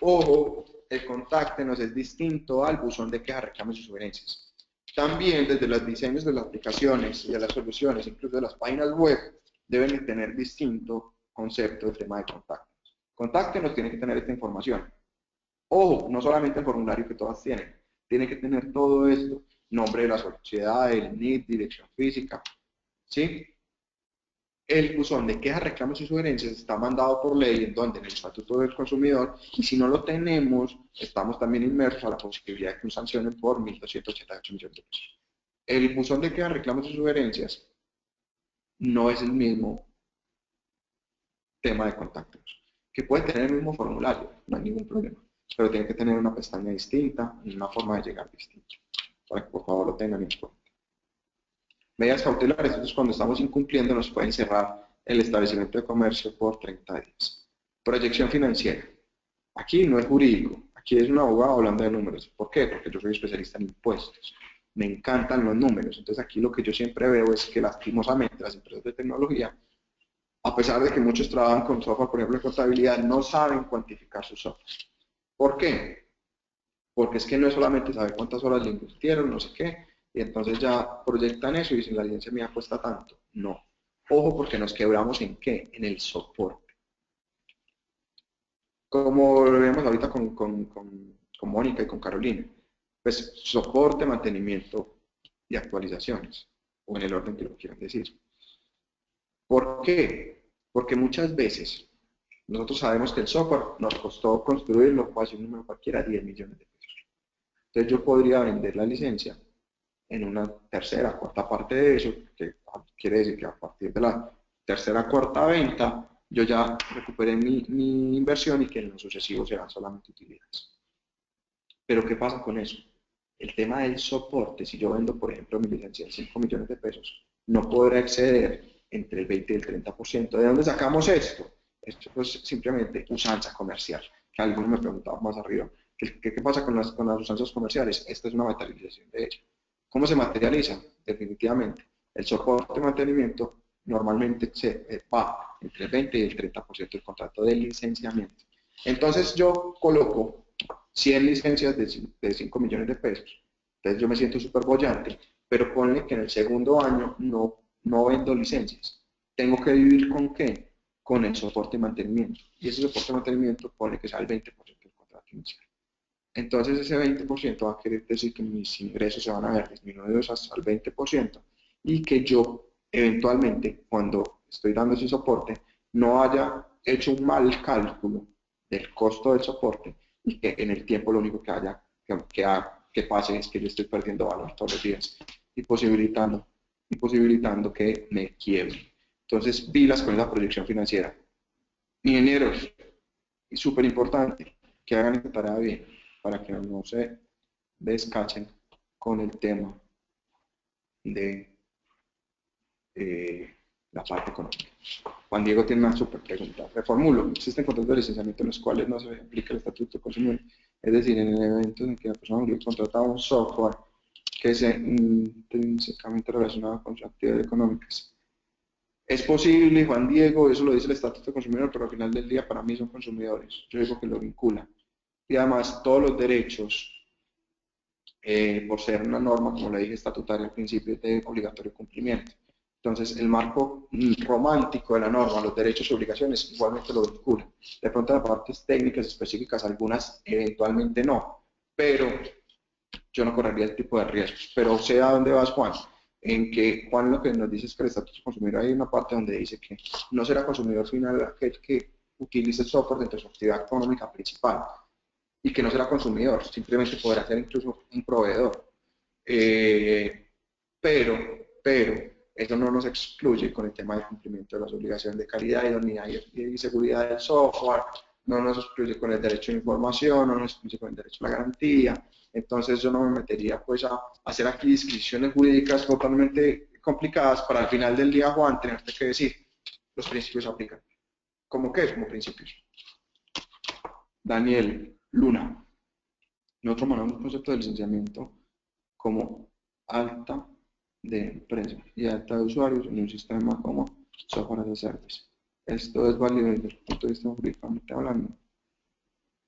ojo, el contáctenos es distinto al buzón de quejas, reclamos y sugerencias. También desde los diseños de las aplicaciones y de las soluciones, incluso de las páginas web, deben de tener distinto concepto del tema de contactos. Contáctenos tiene que tener esta información. Ojo, no solamente el formulario que todas tienen, tiene que tener todo esto, nombre de la sociedad, el NID, dirección física, ¿sí? El buzón de quejas, reclamos y sugerencias está mandado por ley en donde en el Estatuto del Consumidor, y si no lo tenemos, estamos también inmersos a la posibilidad de que nos sancionen por 1.288 millones de pesos. El buzón de quejas, reclamos y sugerencias no es el mismo tema de contactos, que puede tener el mismo formulario, no hay ningún problema, pero tiene que tener una pestaña distinta y una forma de llegar distinta, para que por favor lo tengan en cuenta. Medidas cautelares, entonces cuando estamos incumpliendo nos pueden cerrar el establecimiento de comercio por 30 días. Proyección financiera. Aquí no es jurídico, aquí es un abogado hablando de números. ¿Por qué? Porque yo soy especialista en impuestos. Me encantan los números. Entonces aquí lo que yo siempre veo es que lastimosamente las empresas de tecnología, a pesar de que muchos trabajan con software, por ejemplo en contabilidad, no saben cuantificar sus software. ¿Por qué? Porque es que no es solamente saber cuántas horas le invirtieron, no sé qué, y entonces ya proyectan eso y dicen la licencia mía cuesta tanto. No. Ojo, porque nos quebramos en qué? En el soporte. Como lo vemos ahorita con Mónica y con Carolina. Pues soporte, mantenimiento y actualizaciones, o en el orden que lo quieran decir. ¿Por qué? Porque muchas veces Nosotros sabemos que el software nos costó construirlo, o un número cualquiera, 10 millones de pesos. Entonces yo podría vender la licencia en una tercera, cuarta parte de eso, que quiere decir que a partir de la tercera, cuarta venta, yo ya recuperé mi inversión y que en lo sucesivo serán solamente utilidades. Pero ¿qué pasa con eso? El tema del soporte, si yo vendo, por ejemplo, mi licencia en 5 millones de pesos, no podrá exceder entre el 20 y el 30%. ¿De dónde sacamos esto? Esto es simplemente usanza comercial, que algunos me preguntaban más arriba. ¿Qué pasa con las usanzas comerciales? Esta es una materialización de ello. ¿Cómo se materializa? Definitivamente. El soporte de mantenimiento normalmente se va entre el 20 y el 30% del contrato de licenciamiento. Entonces yo coloco 100 licencias de 5 millones de pesos. Entonces yo me siento súper bollante, pero ponle que en el segundo año no vendo licencias. Tengo que vivir con qué? Con el soporte y mantenimiento. Y ese soporte y mantenimiento pone que sea el 20% del contrato inicial. Entonces ese 20% va a querer decir que mis ingresos se van a ver disminuidos hasta el 20% y que yo eventualmente, cuando estoy dando ese soporte, no haya hecho un mal cálculo del costo del soporte y que en el tiempo lo único que pase es que yo estoy perdiendo valor todos los días y posibilitando que me quiebre. Entonces, pilas con la proyección financiera. Ingenieros, es súper importante que hagan esta tarea bien para que no se descachen con el tema de la parte económica. Juan Diego tiene una súper pregunta. Reformulo. Existen contratos de licenciamiento en los cuales no se aplica el estatuto de consumidor. Es decir, en el evento en que la persona jurídica contrata un software que sea intrínsecamente relacionado con sus actividades económicas. Es posible, Juan Diego, eso lo dice el estatuto de consumidor, pero al final del día para mí son consumidores. Yo digo que lo vinculan. Y además todos los derechos, por ser una norma, como le dije, estatutaria al principio, es de obligatorio cumplimiento. Entonces, el marco romántico de la norma, los derechos y obligaciones, igualmente lo vinculan. De pronto, las partes técnicas específicas, algunas eventualmente no, pero yo no correría el tipo de riesgos. Pero sé a dónde vas, Juan. En que Juan lo que nos dice es que el estatuto de consumidor hay una parte donde dice que no será consumidor final aquel que utilice el software dentro de su actividad económica principal y que no será consumidor, simplemente podrá ser incluso un proveedor. Pero eso no nos excluye con el tema del cumplimiento de las obligaciones de calidad, idoneidad y seguridad del software, no nos excluye con el derecho de información, no nos excluye con el derecho a la garantía. Entonces yo no me metería pues a hacer aquí disquisiciones jurídicas totalmente complicadas para al final del día, Juan, tenerte que decir, los principios se aplican. ¿Cómo qué? Como principios. Daniel Luna. Nosotros manejamos un concepto de licenciamiento como alta de empresa y alta de usuarios en un sistema como software as a service. Esto es válido desde el punto de vista jurídicamente hablando.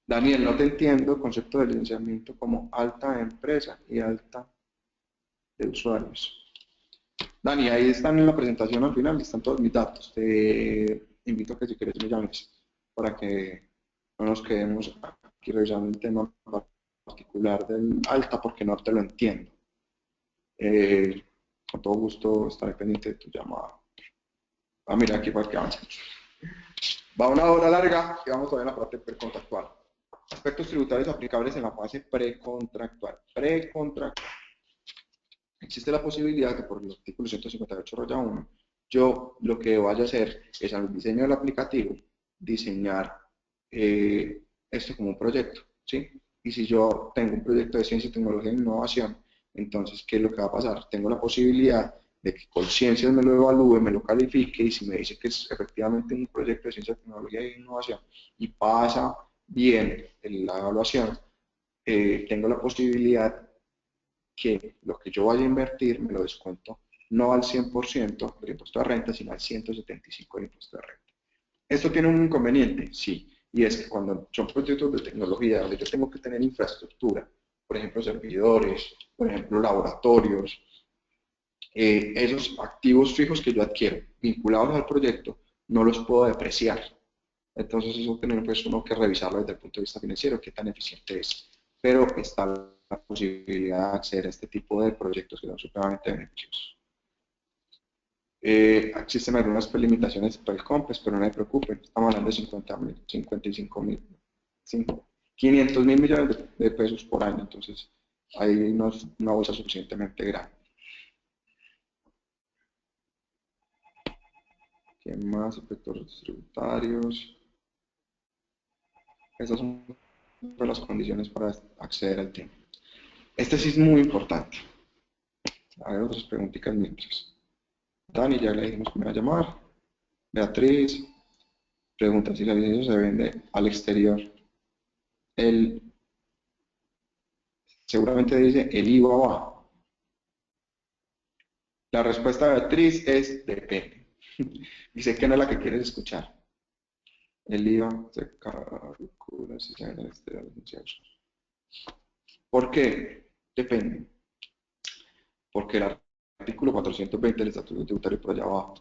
Daniel, no te entiendo el concepto de licenciamiento como alta de empresa y alta de usuarios. Dani, ahí están en la presentación al final, están todos mis datos. Te invito a que si quieres me llames para que no nos quedemos aquí revisando el tema particular del alta porque no te lo entiendo. Con todo gusto estaré pendiente de tu llamada. Mira aquí para que avancemos. Va una hora larga y vamos a ver la parte precontractual. Aspectos tributarios aplicables en la fase precontractual. Existe la posibilidad que por el artículo 158-1, yo lo que vaya a hacer es al diseño del aplicativo, diseñar esto como un proyecto, ¿sí? Y si yo tengo un proyecto de ciencia, tecnología e innovación, entonces, ¿qué es lo que va a pasar? Tengo la posibilidad de que Colciencias me lo evalúe, me lo califique y si me dice que es efectivamente un proyecto de ciencia, tecnología e innovación y pasa bien en la evaluación, tengo la posibilidad que lo que yo vaya a invertir me lo descuento no al 100% del impuesto de renta, sino al 175% del impuesto de renta. ¿Esto tiene un inconveniente? Sí, y es que cuando son proyectos de tecnología donde yo tengo que tener infraestructura, por ejemplo servidores, por ejemplo laboratorios, esos activos fijos que yo adquiero vinculados al proyecto, no los puedo depreciar. Entonces eso tiene pues uno que revisarlo desde el punto de vista financiero, qué tan eficiente es. Pero está la posibilidad de acceder a este tipo de proyectos que son supremamente beneficiosos. Existen algunas pues, limitaciones para el COMPES, pero no se preocupen, estamos hablando de 55.000, 500.000 millones de pesos por año, entonces ahí no es una bolsa suficientemente grande. ¿Qué más? Efectos tributarios. Esas son las condiciones para acceder al tema. Este sí es muy importante. A ver, otras preguntitas mientras. Dani, ya le dijimos que me va a llamar. Beatriz, pregunta si la licencia se vende al exterior. Seguramente dice el IVA va. La respuesta de Beatriz es depende. Y sé que no es la que quieres escuchar. El IVA se calcula si se vende al exterior. ¿Por qué? Depende. Porque el artículo 420 del Estatuto Tributario por allá abajo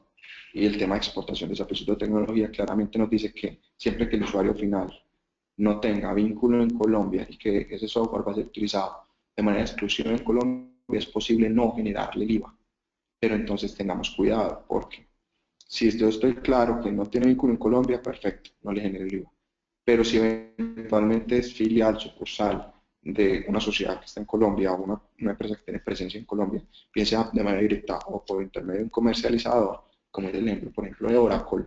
y el tema de exportación de ese proceso de tecnología claramente nos dice que siempre que el usuario final no tenga vínculo en Colombia y que ese software va a ser utilizado de manera exclusiva en Colombia, es posible no generarle el IVA. Pero entonces tengamos cuidado, porque si yo estoy claro que no tiene vínculo en Colombia, perfecto, no le genero el IVA. Pero si eventualmente es filial, sucursal de una sociedad que está en Colombia o una empresa que tiene presencia en Colombia, bien sea de manera directa o por intermedio de un comercializador, como es el ejemplo, por ejemplo, de Oracle,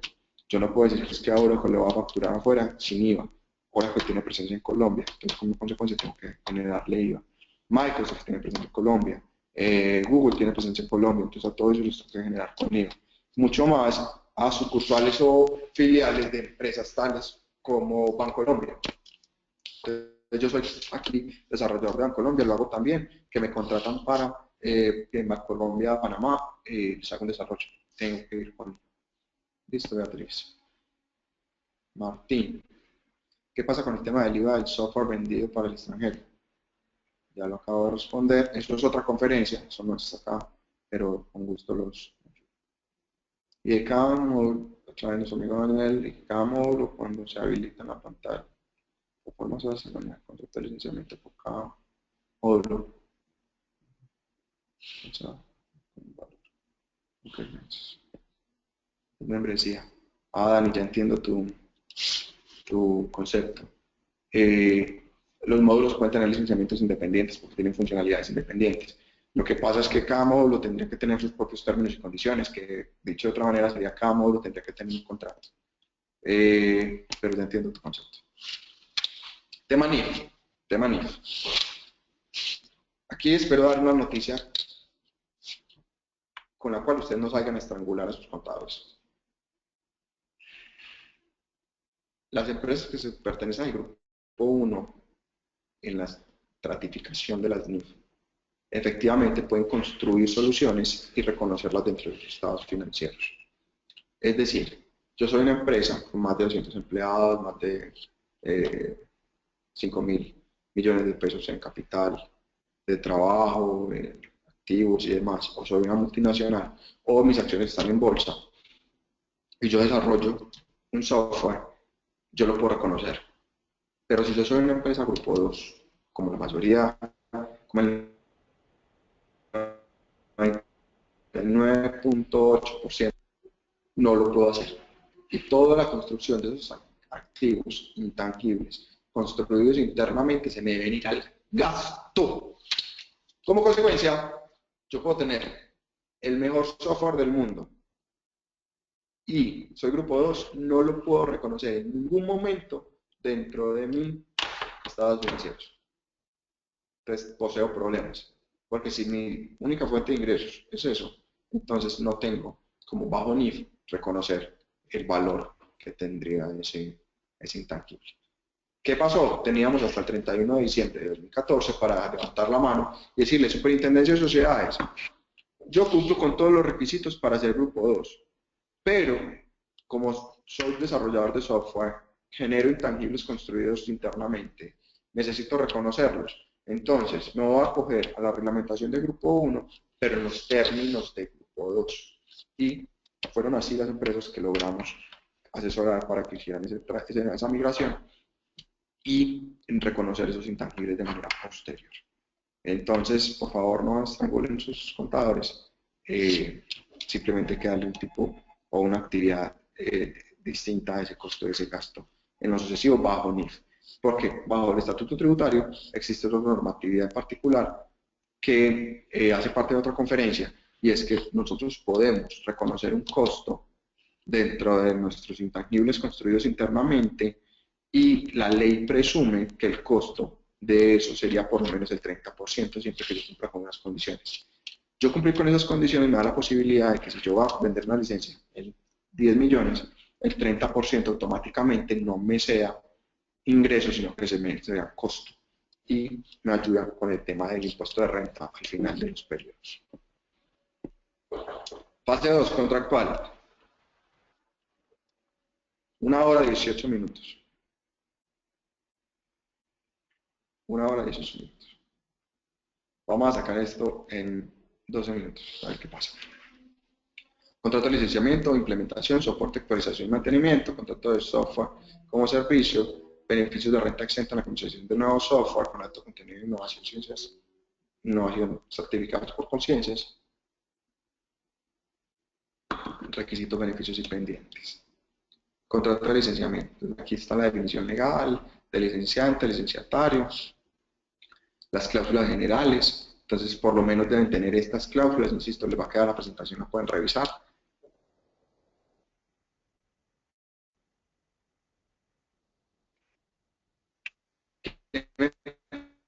yo no puedo decir que es que a Oracle le va a facturar afuera sin IVA. Oracle tiene presencia en Colombia, entonces como consecuencia tengo que generarle IVA. Microsoft tiene presencia en Colombia, Google tiene presencia en Colombia, entonces a todo eso les tengo que generar con IVA. Mucho más a sucursales o filiales de empresas tales como Bancolombia. Entonces, yo soy aquí desarrollador de Bancolombia, lo hago también, que me contratan para en Bancolombia, Panamá, les hago un desarrollo. Tengo que ir con... Listo, Beatriz. Martín. ¿Qué pasa con el tema del IVA del software vendido para el extranjero? Ya lo acabo de responder. Eso es otra conferencia, eso no está acá, pero con gusto los... Y de cada módulo, trae nuestro amigo Daniel, y cada módulo cuando se habilita en la pantalla. O podemos hacer una concepto de licenciamiento por cada módulo. O sea, okay, membresía. Ah, Dani, ya entiendo tu concepto. Los módulos pueden tener licenciamientos independientes porque tienen funcionalidades independientes. Lo que pasa es que cada módulo tendría que tener sus propios términos y condiciones, que dicho de otra manera sería cada módulo tendría que tener un contrato. Pero ya entiendo tu concepto. Tema NIF. Tema NIF. Aquí espero dar una noticia con la cual ustedes no salgan a estrangular a sus contadores. Las empresas que se pertenecen al grupo 1 en la estratificación de las NIF efectivamente pueden construir soluciones y reconocerlas dentro de los estados financieros. Es decir, yo soy una empresa con más de 200 empleados, más de 5.000 millones de pesos en capital de trabajo, activos y demás, o soy una multinacional, o mis acciones están en bolsa, y yo desarrollo un software, yo lo puedo reconocer. Pero si yo soy una empresa grupo 2, como la mayoría, como el 9.8%, no lo puedo hacer. Y toda la construcción de esos activos intangibles construidos internamente se me deben ir al gasto. Como consecuencia, yo puedo tener el mejor software del mundo y soy grupo 2, no lo puedo reconocer en ningún momento dentro de mis estados financieros. Entonces poseo problemas, porque si mi única fuente de ingresos es eso, entonces no tengo como bajo NIF reconocer el valor que tendría ese intangible. ¿Qué pasó? Teníamos hasta el 31 de diciembre de 2014 para levantar la mano y decirle, Superintendencia de Sociedades, yo cumplo con todos los requisitos para ser grupo 2, pero como soy desarrollador de software, genero intangibles construidos internamente, necesito reconocerlos. Entonces, me voy a acoger a la reglamentación de grupo 1, pero en los términos de grupo 2. Y fueron así las empresas que logramos asesorar para que hicieran esa migración y reconocer esos intangibles de manera posterior. Entonces, por favor, no estrangulen sus contadores. simplemente hay que darle un tipo o una actividad distinta a ese costo de ese gasto. En lo sucesivo, bajo NIF. Porque bajo el estatuto tributario existe otra normatividad en particular que hace parte de otra conferencia, y es que nosotros podemos reconocer un costo dentro de nuestros intangibles construidos internamente, y la ley presume que el costo de eso sería por lo menos el 30%, siempre que yo cumpla con unas condiciones. Yo cumplí con esas condiciones, me da la posibilidad de que si yo voy a vender una licencia en 10 millones, el 30% automáticamente no me sea ingreso, sino que se me sea costo. Y me ayuda con el tema del impuesto de renta al final de los periodos. Fase 2, contractual. 1 hora 18 minutos. 1 hora 18 minutos. Vamos a sacar esto en 12 minutos, a ver qué pasa. Contrato de licenciamiento, implementación, soporte, actualización y mantenimiento, contrato de software como servicio, beneficios de renta exenta en la concesión de nuevo software con alto contenido de innovación, ciencias, innovación certificados por conciencias, requisitos, beneficios y pendientes. Contrato de licenciamiento. Aquí está la definición legal de licenciante, licenciatario, las cláusulas generales. Entonces, por lo menos deben tener estas cláusulas. Insisto, les va a quedar la presentación, la pueden revisar.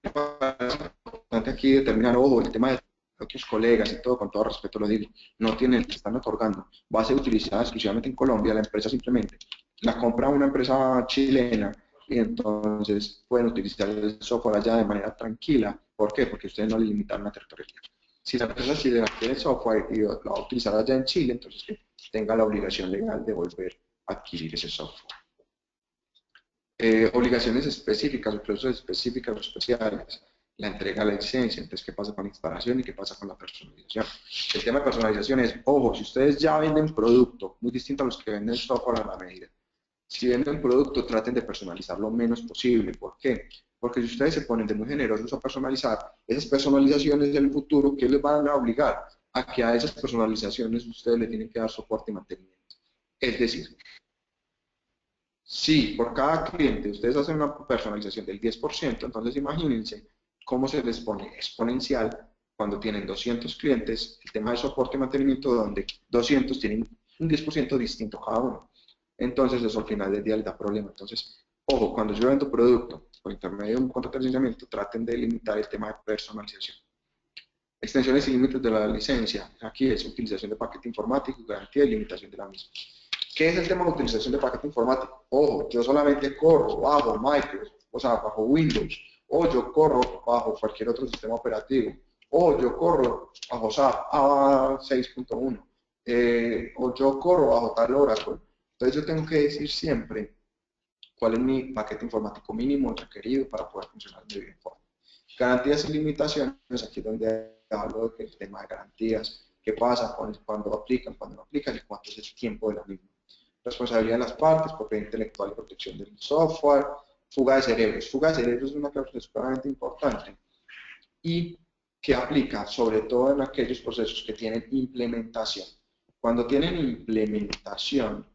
Importante aquí determinar, ojo, el tema de otros colegas y todo, con todo respeto lo digo, no tienen, están otorgando, va a ser utilizada exclusivamente en Colombia, la empresa simplemente la compra una empresa chilena y entonces pueden utilizar el software allá de manera tranquila. ¿Por qué? Porque ustedes no le limitaron la territorialidad. Si la empresa chilena tiene el software y lo va a utilizar allá en Chile, entonces que tenga la obligación legal de volver a adquirir ese software. Obligaciones específicas o clausulas específicas o especiales, la entrega de la licencia. Entonces, ¿qué pasa con la instalación y qué pasa con la personalización? El tema de personalización es, ojo, si ustedes ya venden producto, muy distinto a los que venden software a la medida, si venden producto, traten de personalizar lo menos posible. ¿Por qué? Porque si ustedes se ponen de muy generosos a personalizar, esas personalizaciones del futuro, ¿qué les van a obligar? A que a esas personalizaciones ustedes le tienen que dar soporte y mantenimiento. Es decir, si por cada cliente ustedes hacen una personalización del 10%, entonces imagínense cómo se les pone exponencial cuando tienen 200 clientes, el tema de soporte y mantenimiento, donde 200 tienen un 10% distinto cada uno. Entonces eso al final del día les da problema. Entonces, ojo, cuando yo vendo producto por intermedio de un contrato de licenciamiento, traten de limitar el tema de personalización. Extensiones y límites de la licencia. Aquí es utilización de paquete informático, garantía y limitación de la misma. ¿Qué es el tema de utilización de paquete informático? Ojo, yo solamente corro bajo Microsoft, o sea, bajo Windows, o yo corro bajo cualquier otro sistema operativo, o yo corro bajo SAP A6.1, o yo corro bajo tal Oracle. Entonces yo tengo que decir siempre cuál es mi paquete informático mínimo requerido para poder funcionar de bien forma. Garantías y limitaciones, aquí es donde hablo del tema de garantías, qué pasa cuando aplican, cuando no aplican y cuánto es el tiempo de la misma. Responsabilidad de las partes, propiedad intelectual y protección del software, fuga de cerebros. Fuga de cerebros es una cláusula extremadamente importante y que aplica sobre todo en aquellos procesos que tienen implementación. Cuando tienen implementación,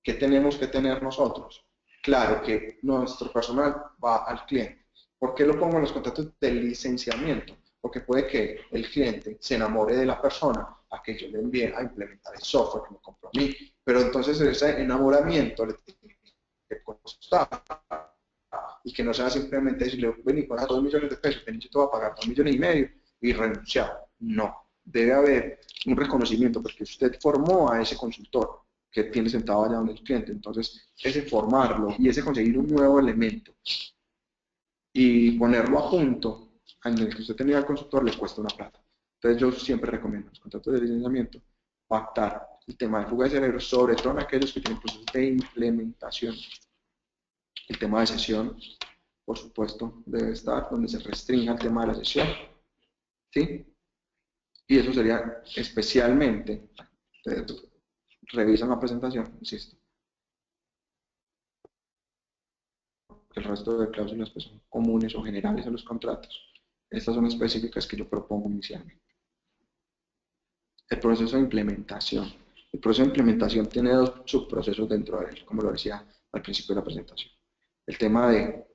¿qué tenemos que tener nosotros? Claro que nuestro personal va al cliente. ¿Por qué lo pongo en los contratos de licenciamiento? Porque puede que el cliente se enamore de la persona a que yo le envíe a implementar el software que me compró a mí, pero entonces ese enamoramiento le tiene que costar y que no sea simplemente decirle, ven y paga 2 millones de pesos, ven y yo te voy a pagar 2,5 millones y renunciar. No, debe haber un reconocimiento porque usted formó a ese consultor que tiene sentado allá donde el cliente, entonces ese formarlo y ese conseguir un nuevo elemento y ponerlo a punto en el que usted tenía al consultor le cuesta una plata. Entonces yo siempre recomiendo los contratos de licenciamiento pactar el tema de fuga de cerebros, sobre todo en aquellos que tienen procesos de implementación. El tema de sesión, por supuesto, debe estar donde se restrinja el tema de la sesión, ¿sí? Y eso sería especialmente, ustedes revisan la presentación, insisto, el resto de cláusulas pues, son comunes o generales a los contratos. Estas son específicas que yo propongo inicialmente. el proceso de implementación. El proceso de implementación tiene dos subprocesos dentro de él, como lo decía al principio de la presentación. El tema de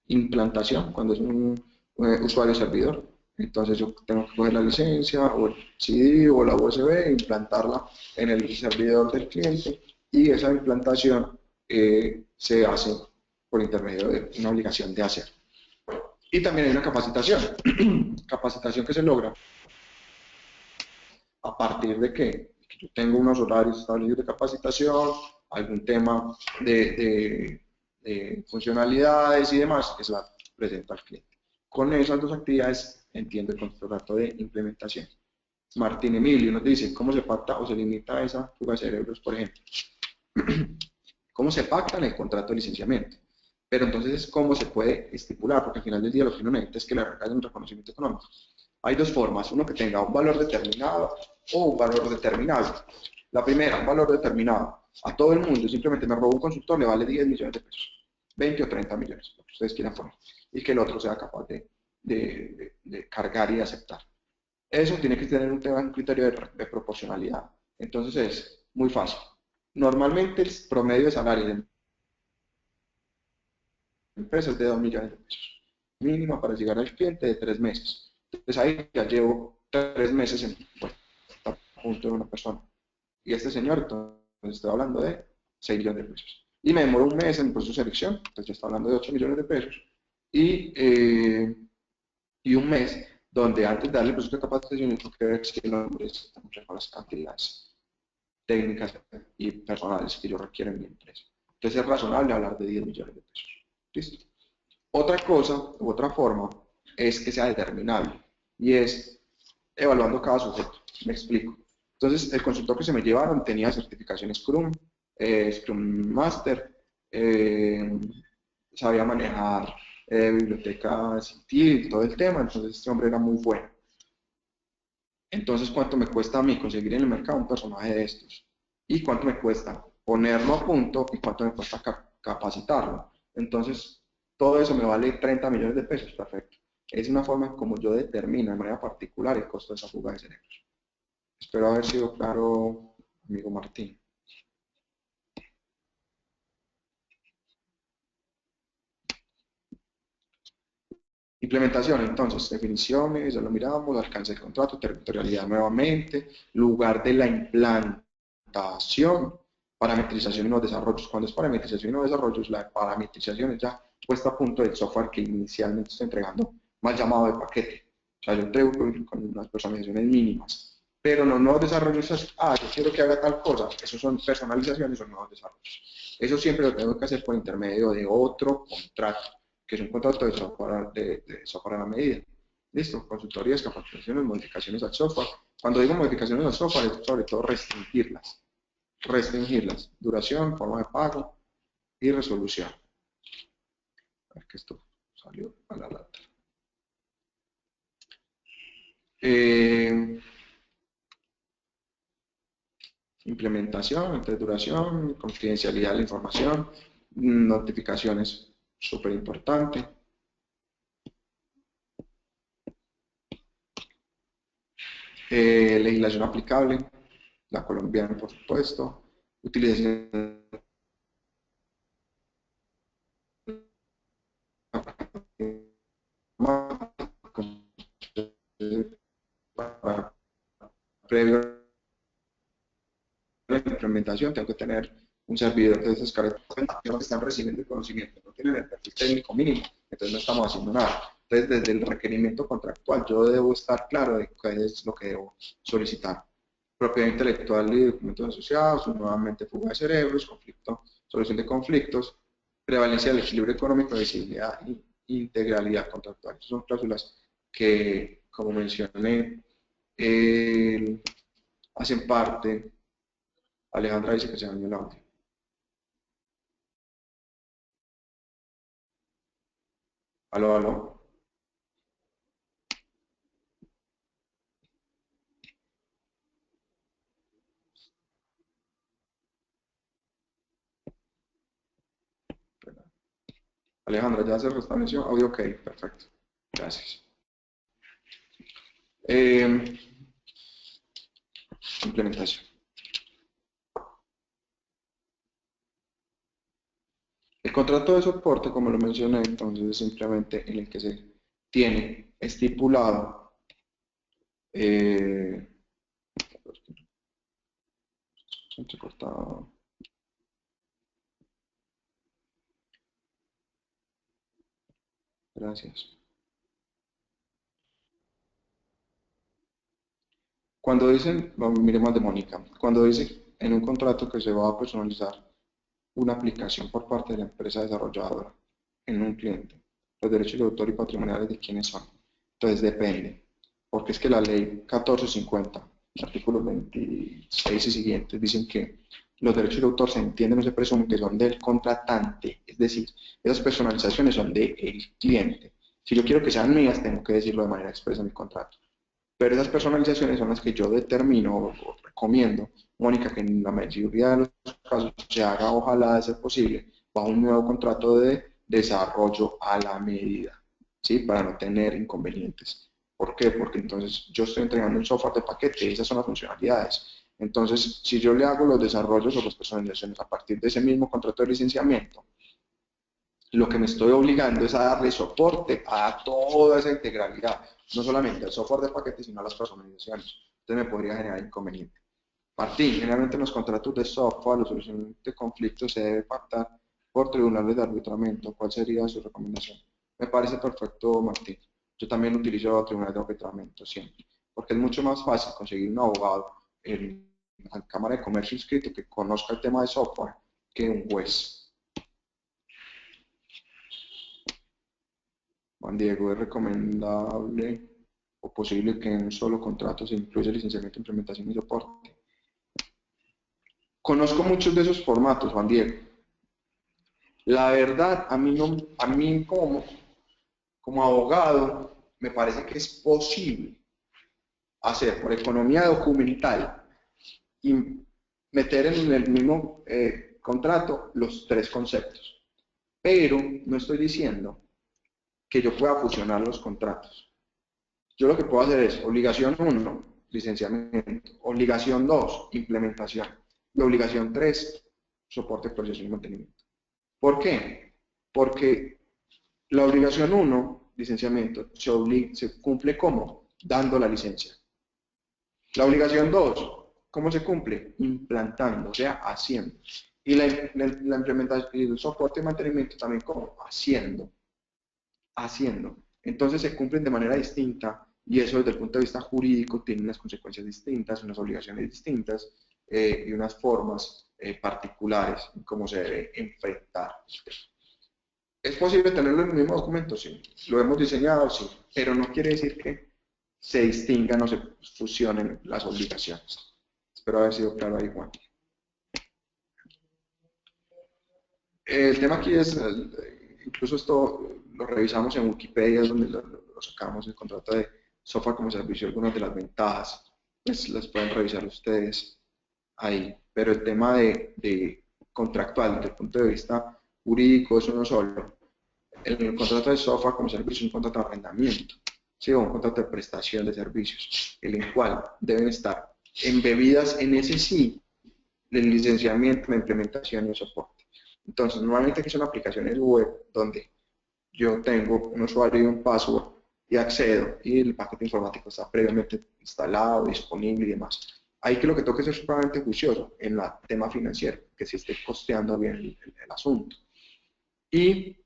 implantación, cuando es un usuario-servidor. Entonces yo tengo que coger la licencia o el CD o la USB e implantarla en el servidor del cliente, y esa implantación se hace por intermedio de una obligación de hacer. Y también hay una capacitación, capacitación que se logra a partir de que yo tengo unos horarios establecidos de capacitación, algún tema de funcionalidades y demás que se la presenta al cliente. Con esas dos actividades entiendo el contrato de implementación. Martín Emilio nos dice cómo se pacta o se limita esa fuga de cerebros, por ejemplo. ¿Cómo se pacta en el contrato de licenciamiento? Pero entonces es cómo se puede estipular, porque al final del día lo que uno necesita es que le regalen un reconocimiento económico. Hay dos formas, uno que tenga un valor determinado o un valor determinable. La primera, un valor determinado. A todo el mundo, simplemente me robó un consultor, le vale 10 millones de pesos, 20 o 30 millones, lo que ustedes quieran poner, y que el otro sea capaz de cargar y de aceptar. Eso tiene que tener un criterio de proporcionalidad. Entonces es muy fácil. Normalmente el promedio de salario de empresa es de 2 millones de pesos. Mínima para llegar al cliente de 3 meses. Entonces ahí ya llevo 3 meses en a punto de una persona. Y este señor, entonces estoy hablando de 6 millones de pesos. Y me demoro un mes en el proceso de selección, entonces ya está hablando de 8 millones de pesos. Y un mes donde antes de darle el proceso de capacitación tengo que ver si el hombre está cumpliendo con las cantidades técnicas y personales que yo requiero en mi empresa. Entonces es razonable hablar de 10 millones de pesos. ¿Listo? Otra cosa, u otra forma, es que sea determinable, y es evaluando cada sujeto. Me explico. Entonces, el consultor que se me llevaron tenía certificación Scrum, Scrum Master, sabía manejar bibliotecas y todo el tema, entonces este hombre era muy bueno. Entonces, ¿cuánto me cuesta a mí conseguir en el mercado un personaje de estos? ¿Y cuánto me cuesta ponerlo a punto? ¿Y cuánto me cuesta capacitarlo? Entonces, todo eso me vale 30 millones de pesos, perfecto. Es una forma como yo determino de manera particular el costo de esa fuga de cerebros. Espero haber sido claro, amigo Martín. Implementación, entonces, definiciones, ya lo miramos, alcance del contrato, territorialidad nuevamente, lugar de la implantación, parametrización y los desarrollos. Cuando es parametrización y los desarrollos, la parametrización es ya puesta a punto del software que inicialmente estoy entregando, mal llamado de paquete. O sea, yo entrego con unas personalizaciones mínimas, pero los nuevos desarrollos es, yo quiero que haga tal cosa, esos son personalizaciones o nuevos desarrollos. Eso siempre lo tengo que hacer por intermedio de otro contrato, que es un contrato de software a la medida. Listo, consultorías, capacitaciones, modificaciones al software. Cuando digo modificaciones al software, es sobre todo restringirlas. Restringirlas. Duración, forma de pago y resolución. A ver que esto salió a la lata. Implementación, entre duración, confidencialidad de la información, notificaciones, súper importante. Legislación aplicable, la colombiana por supuesto, utilización previo a la implementación, tengo que tener un servidor de esas características que están recibiendo el conocimiento, no tienen el perfil técnico mínimo, entonces no estamos haciendo nada. Entonces, desde el requerimiento contractual, yo debo estar claro de qué es lo que debo solicitar. Propiedad intelectual y documentos asociados, nuevamente fuga de cerebros, conflicto, solución de conflictos, prevalencia del equilibrio económico, visibilidad e integralidad contractual. Estas son cláusulas que, como mencioné, hacen parte. Alejandra dice que se dañó el audio. Aló, aló. Alejandra, ¿ya se restableció? Audio, ok, perfecto. Gracias. Implementación. El contrato de soporte, como lo mencioné, entonces es simplemente en el que se tiene estipulado entrecortado. Gracias. Cuando dicen, miremos de Mónica, cuando dice en un contrato que se va a personalizar una aplicación por parte de la empresa desarrolladora en un cliente, los derechos de autor y patrimoniales de quiénes son. Entonces depende, porque es que la ley 1450, artículos 26 y siguientes, dicen que los derechos de autor se entienden o se presumen que son del contratante, es decir, esas personalizaciones son del cliente. Si yo quiero que sean mías, tengo que decirlo de manera expresa en mi contrato. Pero esas personalizaciones son las que yo determino o recomiendo, Mónica, que en la mayoría de los casos se haga, ojalá de ser posible, bajo un nuevo contrato de desarrollo a la medida, ¿sí? Para no tener inconvenientes. ¿Por qué? Porque entonces yo estoy entregando un software de paquete, esas son las funcionalidades. Entonces, si yo le hago los desarrollos o las personalizaciones a partir de ese mismo contrato de licenciamiento, lo que me estoy obligando es a darle soporte a toda esa integralidad, no solamente al software de paquete, sino a las personalizaciones. Entonces me podría generar inconveniente. Martín, generalmente en los contratos de software, la solución de conflictos se debe pactar por tribunales de arbitramiento. ¿Cuál sería su recomendación? Me parece perfecto, Martín. Yo también utilizo tribunales de arbitramiento siempre, porque es mucho más fácil conseguir un abogado en la Cámara de Comercio inscrito que conozca el tema de software que un juez. Juan Diego, ¿es recomendable o posible que en un solo contrato se incluya licenciamiento, implementación y soporte? Conozco muchos de esos formatos, Juan Diego. La verdad, a mí como abogado, me parece que es posible hacer por economía documental y meter en el mismo contrato los tres conceptos. Pero no estoy diciendo que yo pueda fusionar los contratos. Yo lo que puedo hacer es obligación 1, licenciamiento, obligación 2, implementación, y obligación 3, soporte, proceso y mantenimiento. ¿Por qué? Porque la obligación 1, licenciamiento, se cumple ¿cómo? Dando la licencia. La obligación 2, ¿cómo se cumple? Implantando, o sea, haciendo. Y la implementación, y el soporte y mantenimiento también ¿cómo? Haciendo. Entonces se cumplen de manera distinta y eso desde el punto de vista jurídico tiene unas consecuencias distintas, unas obligaciones distintas y unas formas particulares en cómo se debe enfrentar. ¿Es posible tenerlo en el mismo documento? Sí. ¿Lo hemos diseñado? Sí. Pero no quiere decir que se distingan o se fusionen las obligaciones. Espero haber sido claro ahí, Juan. El tema aquí es, incluso esto lo revisamos en Wikipedia, donde lo sacamos, el contrato de software como servicio, algunas de las ventajas, pues las pueden revisar ustedes ahí. Pero el tema de contractual, desde el punto de vista jurídico, es uno solo. El contrato de software como servicio es un contrato de arrendamiento, ¿sí? O un contrato de prestación de servicios, en el cual deben estar embebidas en ese sí el licenciamiento, la implementación y el soporte. Entonces, normalmente aquí son aplicaciones web donde yo tengo un usuario y un password y accedo y el paquete informático está previamente instalado, disponible y demás. Ahí que lo que tengo que ser supremamente juicioso en el tema financiero, que se esté costeando bien el asunto. Y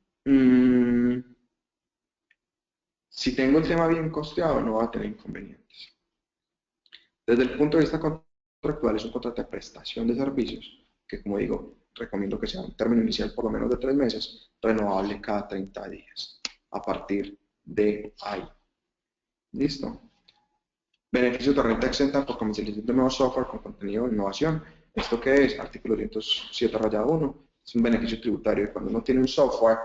si tengo el tema bien costeado, no va a tener inconvenientes. Desde el punto de vista contractual, es un contrato de prestación de servicios, que como digo, recomiendo que sea un término inicial por lo menos de 3 meses, renovable cada 30 días, a partir de ahí. ¿Listo? Beneficios de renta exenta por comercialización de nuevo software con contenido de innovación. ¿Esto qué es? Artículo 107-1. Es un beneficio tributario. Cuando uno tiene un software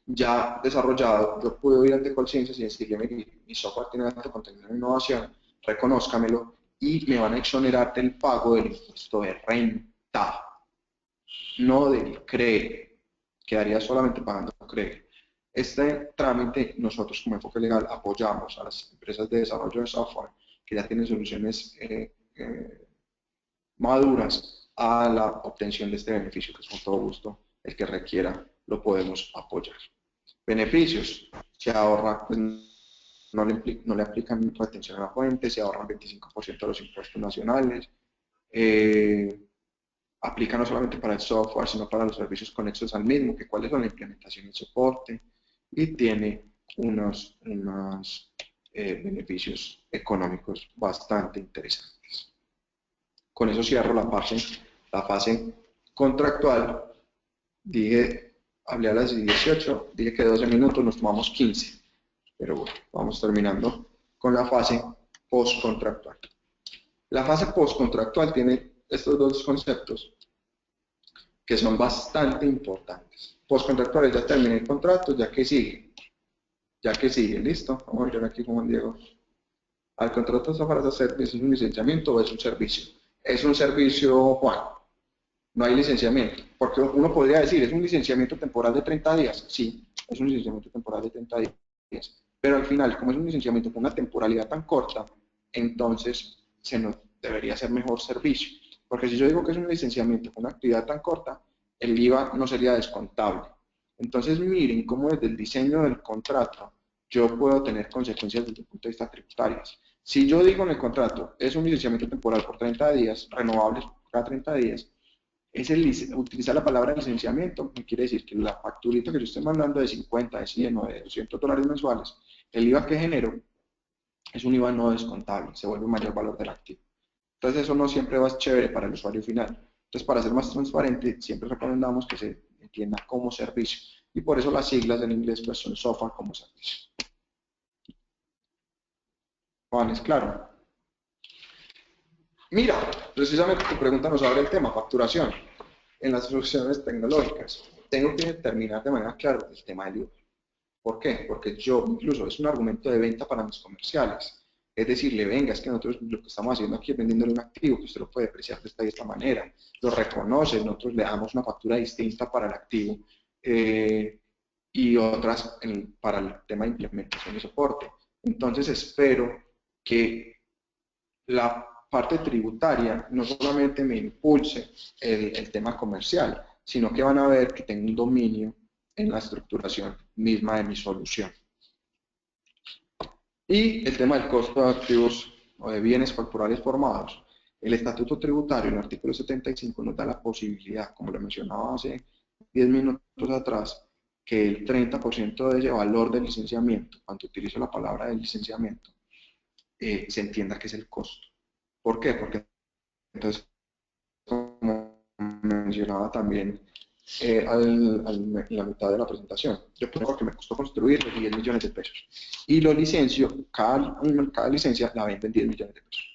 ya desarrollado, yo puedo ir ante Colciencias y decirle, mi software tiene alto contenido de innovación, reconózcamelo y me van a exonerar del pago del impuesto de renta, no del CRE, quedaría solamente pagando CRE. Este trámite, nosotros como enfoque legal apoyamos a las empresas de desarrollo de software que ya tienen soluciones maduras a la obtención de este beneficio, que es con todo gusto el que requiera lo podemos apoyar. Beneficios: se ahorra, pues, no le aplican retención a la fuente, se ahorran 25% de los impuestos nacionales, aplica no solamente para el software, sino para los servicios conexos al mismo, que cuáles son la implementación y el soporte, y tiene unos beneficios económicos bastante interesantes. Con eso cierro la fase contractual. Hablé a las 18, dije que 12 minutos, nos tomamos 15, pero bueno, vamos terminando con la fase postcontractual. La fase postcontractual tiene estos dos conceptos que son bastante importantes. Postcontractual es: ya terminé el contrato, ya que sigue, listo. Vamos a ver aquí con Juan Diego. ¿Al contrato para hacer es un licenciamiento o es un servicio? Es un servicio, Juan. No hay licenciamiento, porque uno podría decir, ¿es un licenciamiento temporal de 30 días? Sí, es un licenciamiento temporal de 30 días, pero al final, como es un licenciamiento con una temporalidad tan corta, entonces se nos debería ser mejor servicio, porque si yo digo que es un licenciamiento con una actividad tan corta, el IVA no sería descontable. Entonces miren cómo desde el diseño del contrato yo puedo tener consecuencias desde el punto de vista tributario. Si yo digo en el contrato, es un licenciamiento temporal por 30 días, renovables cada 30 días, utilizar la palabra licenciamiento me quiere decir que la facturita que yo estoy mandando de 50, de 100 o de $200 mensuales, el IVA que genero es un IVA no descontable, se vuelve un mayor valor del activo. Entonces eso no siempre va a ser chévere para el usuario final. Entonces, para ser más transparente, siempre recomendamos que se entienda como servicio, y por eso las siglas en inglés pues son software como servicio. Juan, ¿es claro? Mira, precisamente tu pregunta nos abre el tema, facturación en las soluciones tecnológicas. Tengo que determinar de manera clara el tema del IVA. ¿Por qué? Porque yo, incluso, es un argumento de venta para mis comerciales. Es decirle, venga, es que nosotros lo que estamos haciendo aquí es vendiéndole un activo que usted lo puede apreciar de esta manera. Lo reconoce, nosotros le damos una factura distinta para el activo y otras para el tema de implementación y soporte. Entonces espero que la parte tributaria no solamente me impulse el tema comercial, sino que van a ver que tengo un dominio en la estructuración misma de mi solución. Y el tema del costo de activos o de bienes facturales formados. El estatuto tributario, en el artículo 75, nos da la posibilidad, como lo mencionaba hace 10 minutos atrás, que el 30% de ese valor del licenciamiento, cuando utilizo la palabra del licenciamiento, se entienda que es el costo. ¿Por qué? Porque entonces, como mencionaba también en la mitad de la presentación, yo pongo que me costó construir 10 millones de pesos y lo licencio, cada licencia la venden 10 millones de pesos.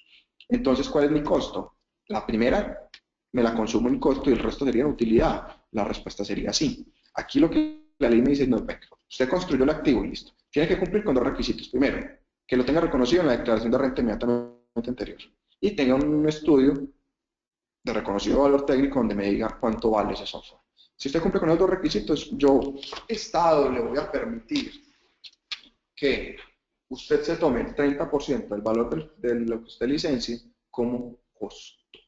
Entonces, ¿cuál es mi costo? La primera me la consumo en costo y el resto sería en utilidad. La respuesta sería sí. Aquí lo que la ley me dice: no, venga, usted construyó el activo y listo. Tiene que cumplir con dos requisitos. Primero, que lo tenga reconocido en la declaración de renta inmediatamente anterior y tenga un estudio de reconocido valor técnico donde me diga cuánto vale ese software. Si usted cumple con esos dos requisitos, yo, Estado, le voy a permitir que usted se tome el 30% del valor de lo que usted licencie como costo.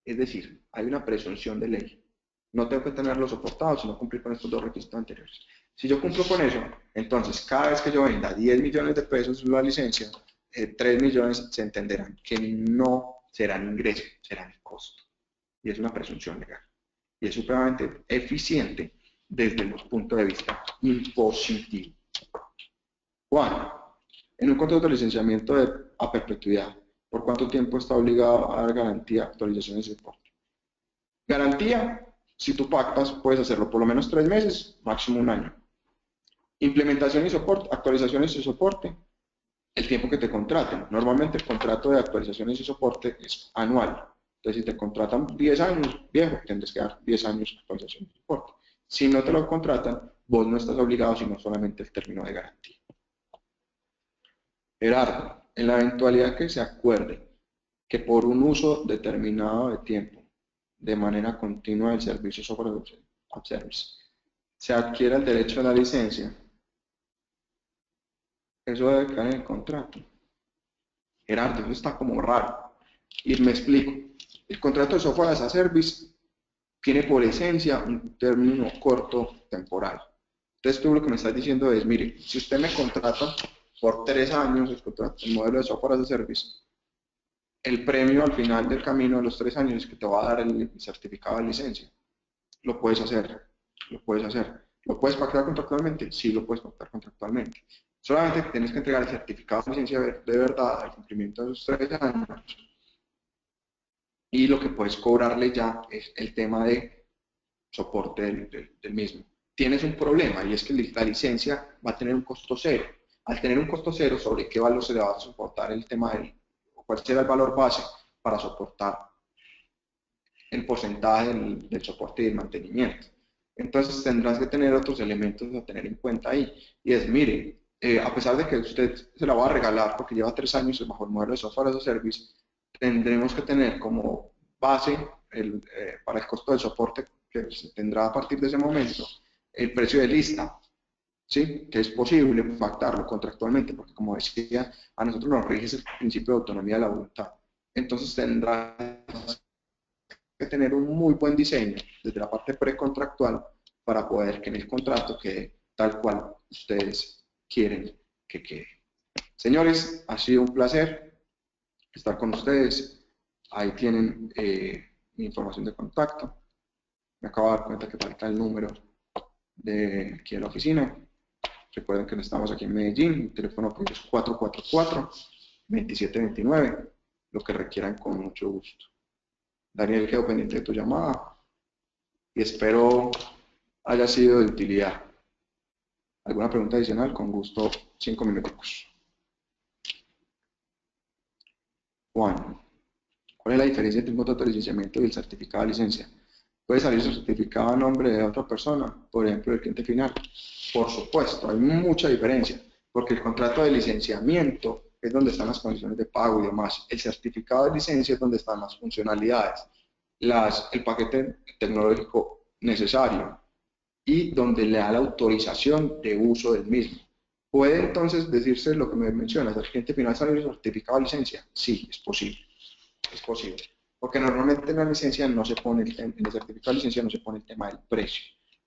Es decir, hay una presunción de ley. No tengo que tenerlo soportado, sino cumplir con estos dos requisitos anteriores. Si yo cumplo con eso, entonces cada vez que yo venda 10 millones de pesos la licencia, 3 millones se entenderán que no serán ingresos, serán costo. Y es una presunción legal. Y es supremamente eficiente desde el punto de vista impositivo. Juan, en un contrato de licenciamiento a perpetuidad, ¿por cuánto tiempo está obligado a dar garantía, actualizaciones y soporte? Garantía, si tú pactas, puedes hacerlo por lo menos 3 meses, máximo un año. Implementación y soporte, actualizaciones y soporte, el tiempo que te contraten. Normalmente el contrato de actualizaciones y soporte es anual. Entonces, si te contratan 10 años, viejo, tendrás que dar 10 años de actualización y soporte. Si no te lo contratan, vos no estás obligado, sino solamente el término de garantía. Gerardo, en la eventualidad que se acuerde que por un uso determinado de tiempo, de manera continua del servicio software service, se adquiere el derecho a la licencia, eso debe caer en el contrato. Gerardo, eso está como raro. Y me explico. El contrato de software as a service tiene por esencia un término corto temporal. Entonces tú lo que me estás diciendo es, mire, si usted me contrata por 3 años el modelo de software as a service, el premio al final del camino de los 3 años es que te va a dar el certificado de licencia. Lo puedes hacer, lo puedes hacer. ¿Lo puedes pactar contractualmente? Sí, lo puedes pactar contractualmente. Solamente tienes que entregar el certificado de licencia de verdad al cumplimiento de esos 3 años. Y lo que puedes cobrarle ya es el tema de soporte del mismo. Tienes un problema y es que la licencia va a tener un costo cero. Al tener un costo cero, ¿sobre qué valor se le va a soportar el tema cuál será el valor base para soportar el porcentaje del soporte y del mantenimiento? Entonces tendrás que tener otros elementos a tener en cuenta ahí. Y es, mire, a pesar de que usted se la va a regalar porque lleva 3 años bajo el modelo de software as a service, tendremos que tener como base para el costo del soporte que se tendrá a partir de ese momento el precio de lista, ¿sí? Que es posible pactarlo contractualmente, porque como decía, a nosotros nos rige el principio de autonomía de la voluntad. Entonces tendrá que tener un muy buen diseño desde la parte precontractual para poder que en el contrato quede tal cual ustedes quieren que quede. Señores, ha sido un placer estar con ustedes. Ahí tienen mi información de contacto. Me acabo de dar cuenta que falta el número de aquí de la oficina. Recuerden que estamos aquí en Medellín. El teléfono es 444-2729. Lo que requieran con mucho gusto. Daniel, quedo pendiente de tu llamada y espero haya sido de utilidad. ¿Alguna pregunta adicional? Con gusto, 5 minutos. Juan, ¿cuál es la diferencia entre un contrato de licenciamiento y el certificado de licencia? ¿Puede salir su certificado a nombre de otra persona, por ejemplo, el cliente final? Por supuesto, hay mucha diferencia, porque el contrato de licenciamiento es donde están las condiciones de pago y demás. El certificado de licencia es donde están las funcionalidades, el paquete tecnológico necesario y donde le da la autorización de uso del mismo. ¿Puede entonces decirse lo que me mencionas, al cliente final salir el certificado de licencia? Sí, es posible. Es posible. Porque normalmente en la licencia no se pone, en el certificado de licencia no se pone el tema del precio.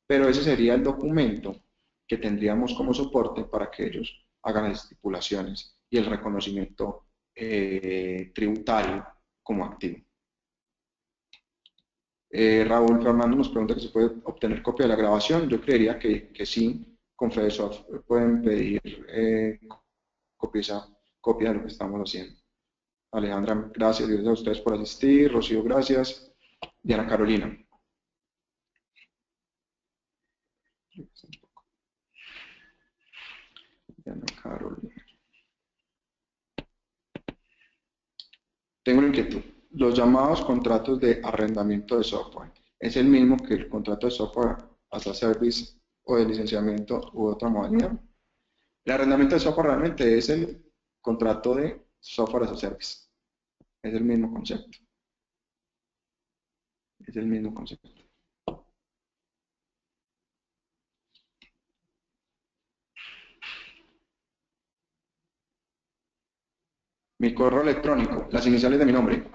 Pero ese sería el documento que tendríamos como soporte para que ellos hagan las estipulaciones y el reconocimiento tributario como activo. Raúl Fernando nos pregunta que se puede obtener copia de la grabación. Yo creería que sí, con FedeSoft pueden pedir copia de lo que estamos haciendo. Alejandra, gracias. Gracias a ustedes por asistir. Rocío, gracias. Diana Carolina. Diana Carolina. Tengo una inquietud. Los llamados contratos de arrendamiento de software, ¿es el mismo que el contrato de software as a service o de licenciamiento u otra modalidad? El arrendamiento de software realmente es el contrato de software as a service. Es el mismo concepto. Es el mismo concepto. Mi correo electrónico, las iniciales de mi nombre,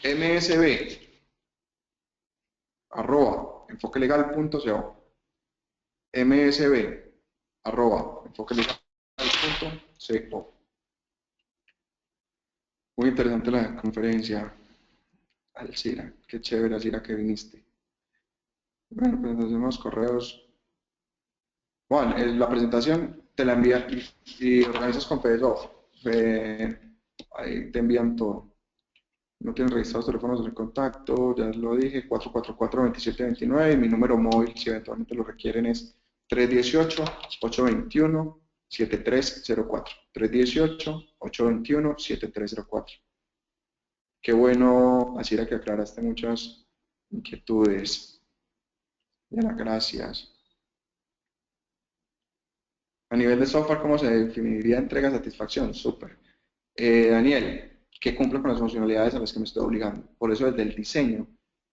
msb@enfoquelegal.co. msb@enfoquelegal.co. Muy interesante la conferencia, Alcira. Qué chévere, Alcira, que viniste. Bueno, pues nos hacemos correos. Bueno, la presentación te la envían y organizas con FedeSoft. Ahí te envían todo. No tienen registrados teléfonos de contacto, ya lo dije, 444-2729. Y mi número móvil, si eventualmente lo requieren, es 318-821-7304. 318-821-7304. Qué bueno, Asira, que aclaraste muchas inquietudes. Diana, gracias. A nivel de software, ¿cómo se definiría entrega de satisfacción? Súper. Daniel, que cumple con las funcionalidades a las que me estoy obligando. Por eso desde el diseño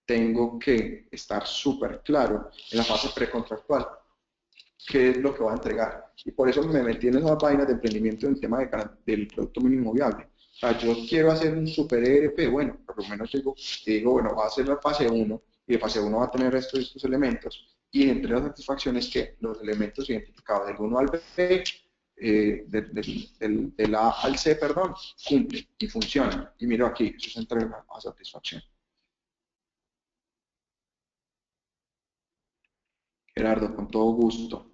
tengo que estar súper claro en la fase precontractual qué es lo que voy a entregar. Y por eso me metí en esas vainas de emprendimiento en el tema del producto mínimo viable. sea, yo quiero hacer un super ERP, bueno, por lo menos digo, bueno, va a ser la fase 1 y de fase 1 va a tener estos elementos y entre las satisfacciones que los elementos identificados del 1 al B, del A al C, perdón, cumplen y funcionan. Y miro aquí, eso es entrega a satisfacción. Gerardo, con todo gusto.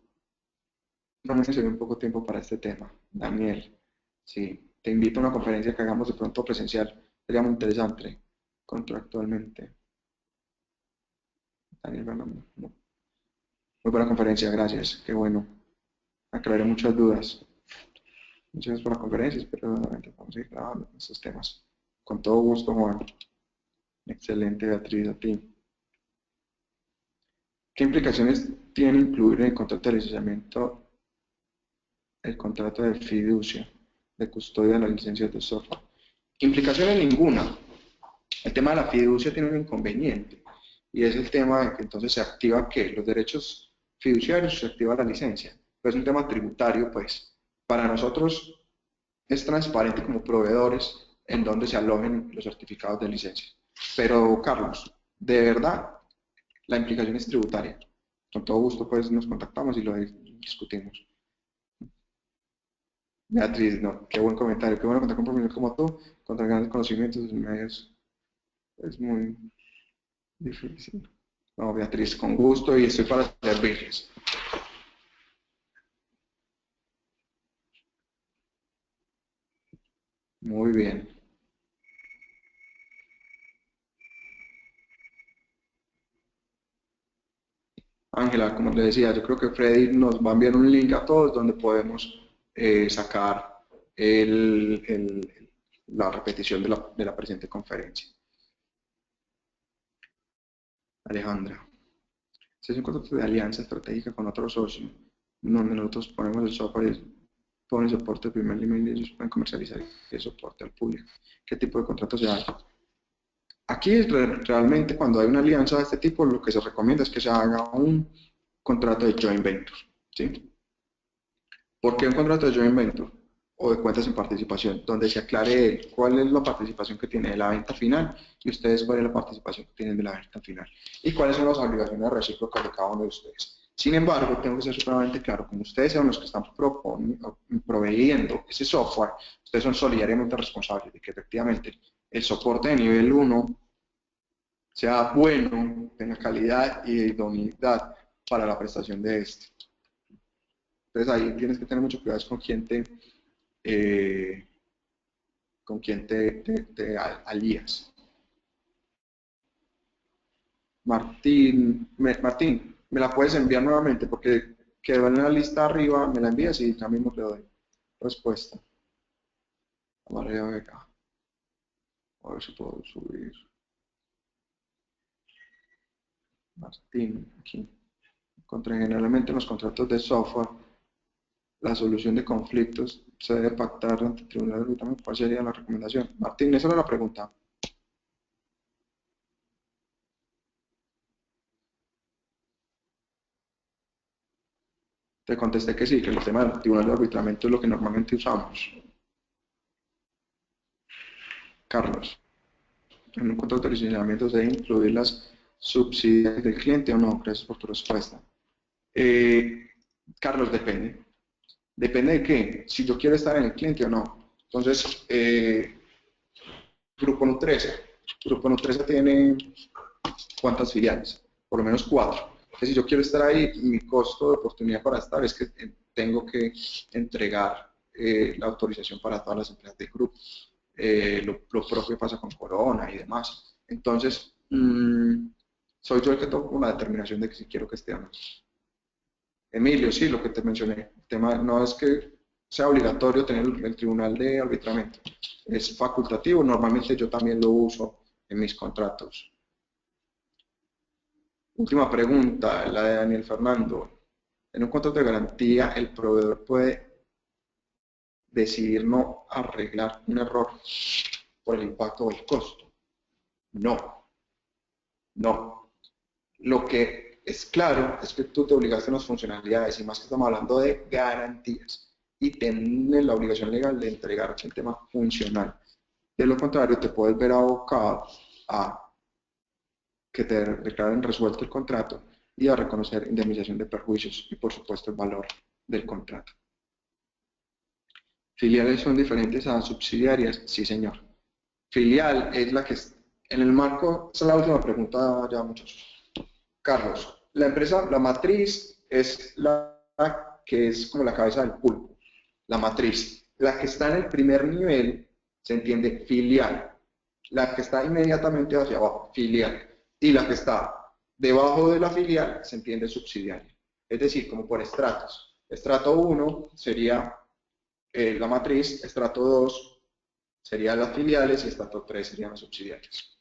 No me sirve un poco tiempo para este tema. Daniel, sí, te invito a una conferencia que hagamos de pronto presencial. Sería muy interesante contractualmente. Daniel, Fernando, no. Muy buena conferencia, gracias. Qué bueno. Aclaré muchas dudas. Muchas gracias por la conferencia. Espero realmente podamos seguir grabando estos temas. Con todo gusto, Juan. Excelente, Beatriz, a ti. ¿Qué implicaciones tiene incluir en el contrato de licenciamiento el contrato de fiducia, de custodia de las licencias de software? Implicaciones ninguna. El tema de la fiducia tiene un inconveniente y es el tema de que entonces se activa ¿qué? Los derechos fiduciarios, se activa la licencia. Pero es un tema tributario, pues para nosotros es transparente como proveedores en donde se alojen los certificados de licencia. Pero Carlos, de verdad, la implicación es tributaria. Con todo gusto pues nos contactamos y lo discutimos. Beatriz, no, qué buen comentario, qué bueno contar con un profesional como tú, contra grandes conocimientos en medios. Es muy difícil. No, Beatriz, con gusto y estoy para servirles. Muy bien. Ángela, como le decía, yo creo que Freddy nos va a enviar un link a todos donde podemos sacar la repetición de la presente conferencia. Alejandra, si es un contrato de alianza estratégica con otro socio, donde nosotros ponemos el software y ponen soporte de primer nivel y ellos pueden comercializar el soporte al público. ¿Qué tipo de contrato se hace? Aquí realmente cuando hay una alianza de este tipo, lo que se recomienda es que se haga un contrato de joint venture, ¿sí? ¿Por qué un contrato de joint venture o de cuentas en participación? Donde se aclare cuál es la participación que tiene de la venta final y ustedes cuál es la participación que tienen de la venta final y cuáles son las obligaciones recíprocas de cada uno de ustedes. Sin embargo, tengo que ser supremamente claro, como ustedes son los que están proveyendo ese software, ustedes son solidariamente responsables de que efectivamente el soporte de nivel 1 sea bueno, tenga calidad y idoneidad para la prestación de este. Entonces ahí tienes que tener mucho cuidado con quién te alías. Martín, me la puedes enviar nuevamente porque quedó en la lista arriba, me la envías y ya mismo te doy respuesta. María Vega. A ver si puedo subir. Martín, aquí. Generalmente en los contratos de software, la solución de conflictos se debe pactar ante el tribunal de arbitramento. ¿Cuál sería la recomendación? Martín, esa era la pregunta. Te contesté que sí, que el tema del tribunal de arbitramiento es lo que normalmente usamos. Carlos, en un contrato de licenciamiento se deben incluir las subsidiarias del cliente o no. Gracias por tu respuesta. Carlos, depende. Depende de qué, si yo quiero estar en el cliente o no. Entonces, Grupo Nutresa. Grupo Nutresa tiene ¿cuántas filiales? Por lo menos 4. Entonces, si yo quiero estar ahí, mi costo de oportunidad para estar es que tengo que entregar la autorización para todas las empresas del grupo. Lo propio pasa con Corona y demás. Entonces, soy yo el que tomo la determinación de que si quiero que esté o no. Emilio, sí, lo que te mencioné. El tema no es que sea obligatorio tener el tribunal de arbitramiento. Es facultativo, normalmente yo también lo uso en mis contratos. Última pregunta, la de Daniel Fernando. En un contrato de garantía, el proveedor puede decidir no arreglar un error por el impacto o el costo. No, no. Lo que es claro es que tú te obligaste a unas funcionalidades y más que estamos hablando de garantías y tienes la obligación legal de entregarte el tema funcional. De lo contrario, te puedes ver abocado a que te declaren resuelto el contrato y a reconocer indemnización de perjuicios y, por supuesto, el valor del contrato. ¿Filiales son diferentes a subsidiarias? Sí, señor. Filial es la que, en el marco, esa es la última pregunta ya, muchachos. Carlos, la empresa, la matriz es la que es como la cabeza del pulpo, la matriz. La que está en el primer nivel se entiende filial. La que está inmediatamente hacia abajo, filial. Y la que está debajo de la filial se entiende subsidiaria. Es decir, como por estratos. Estrato 1 sería la matriz, estrato 2 serían las filiales y estrato 3 serían las subsidiarias.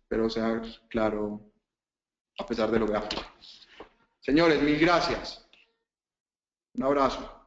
Pero sea claro, a pesar de lo gráfico. Señores, mil gracias. Un abrazo.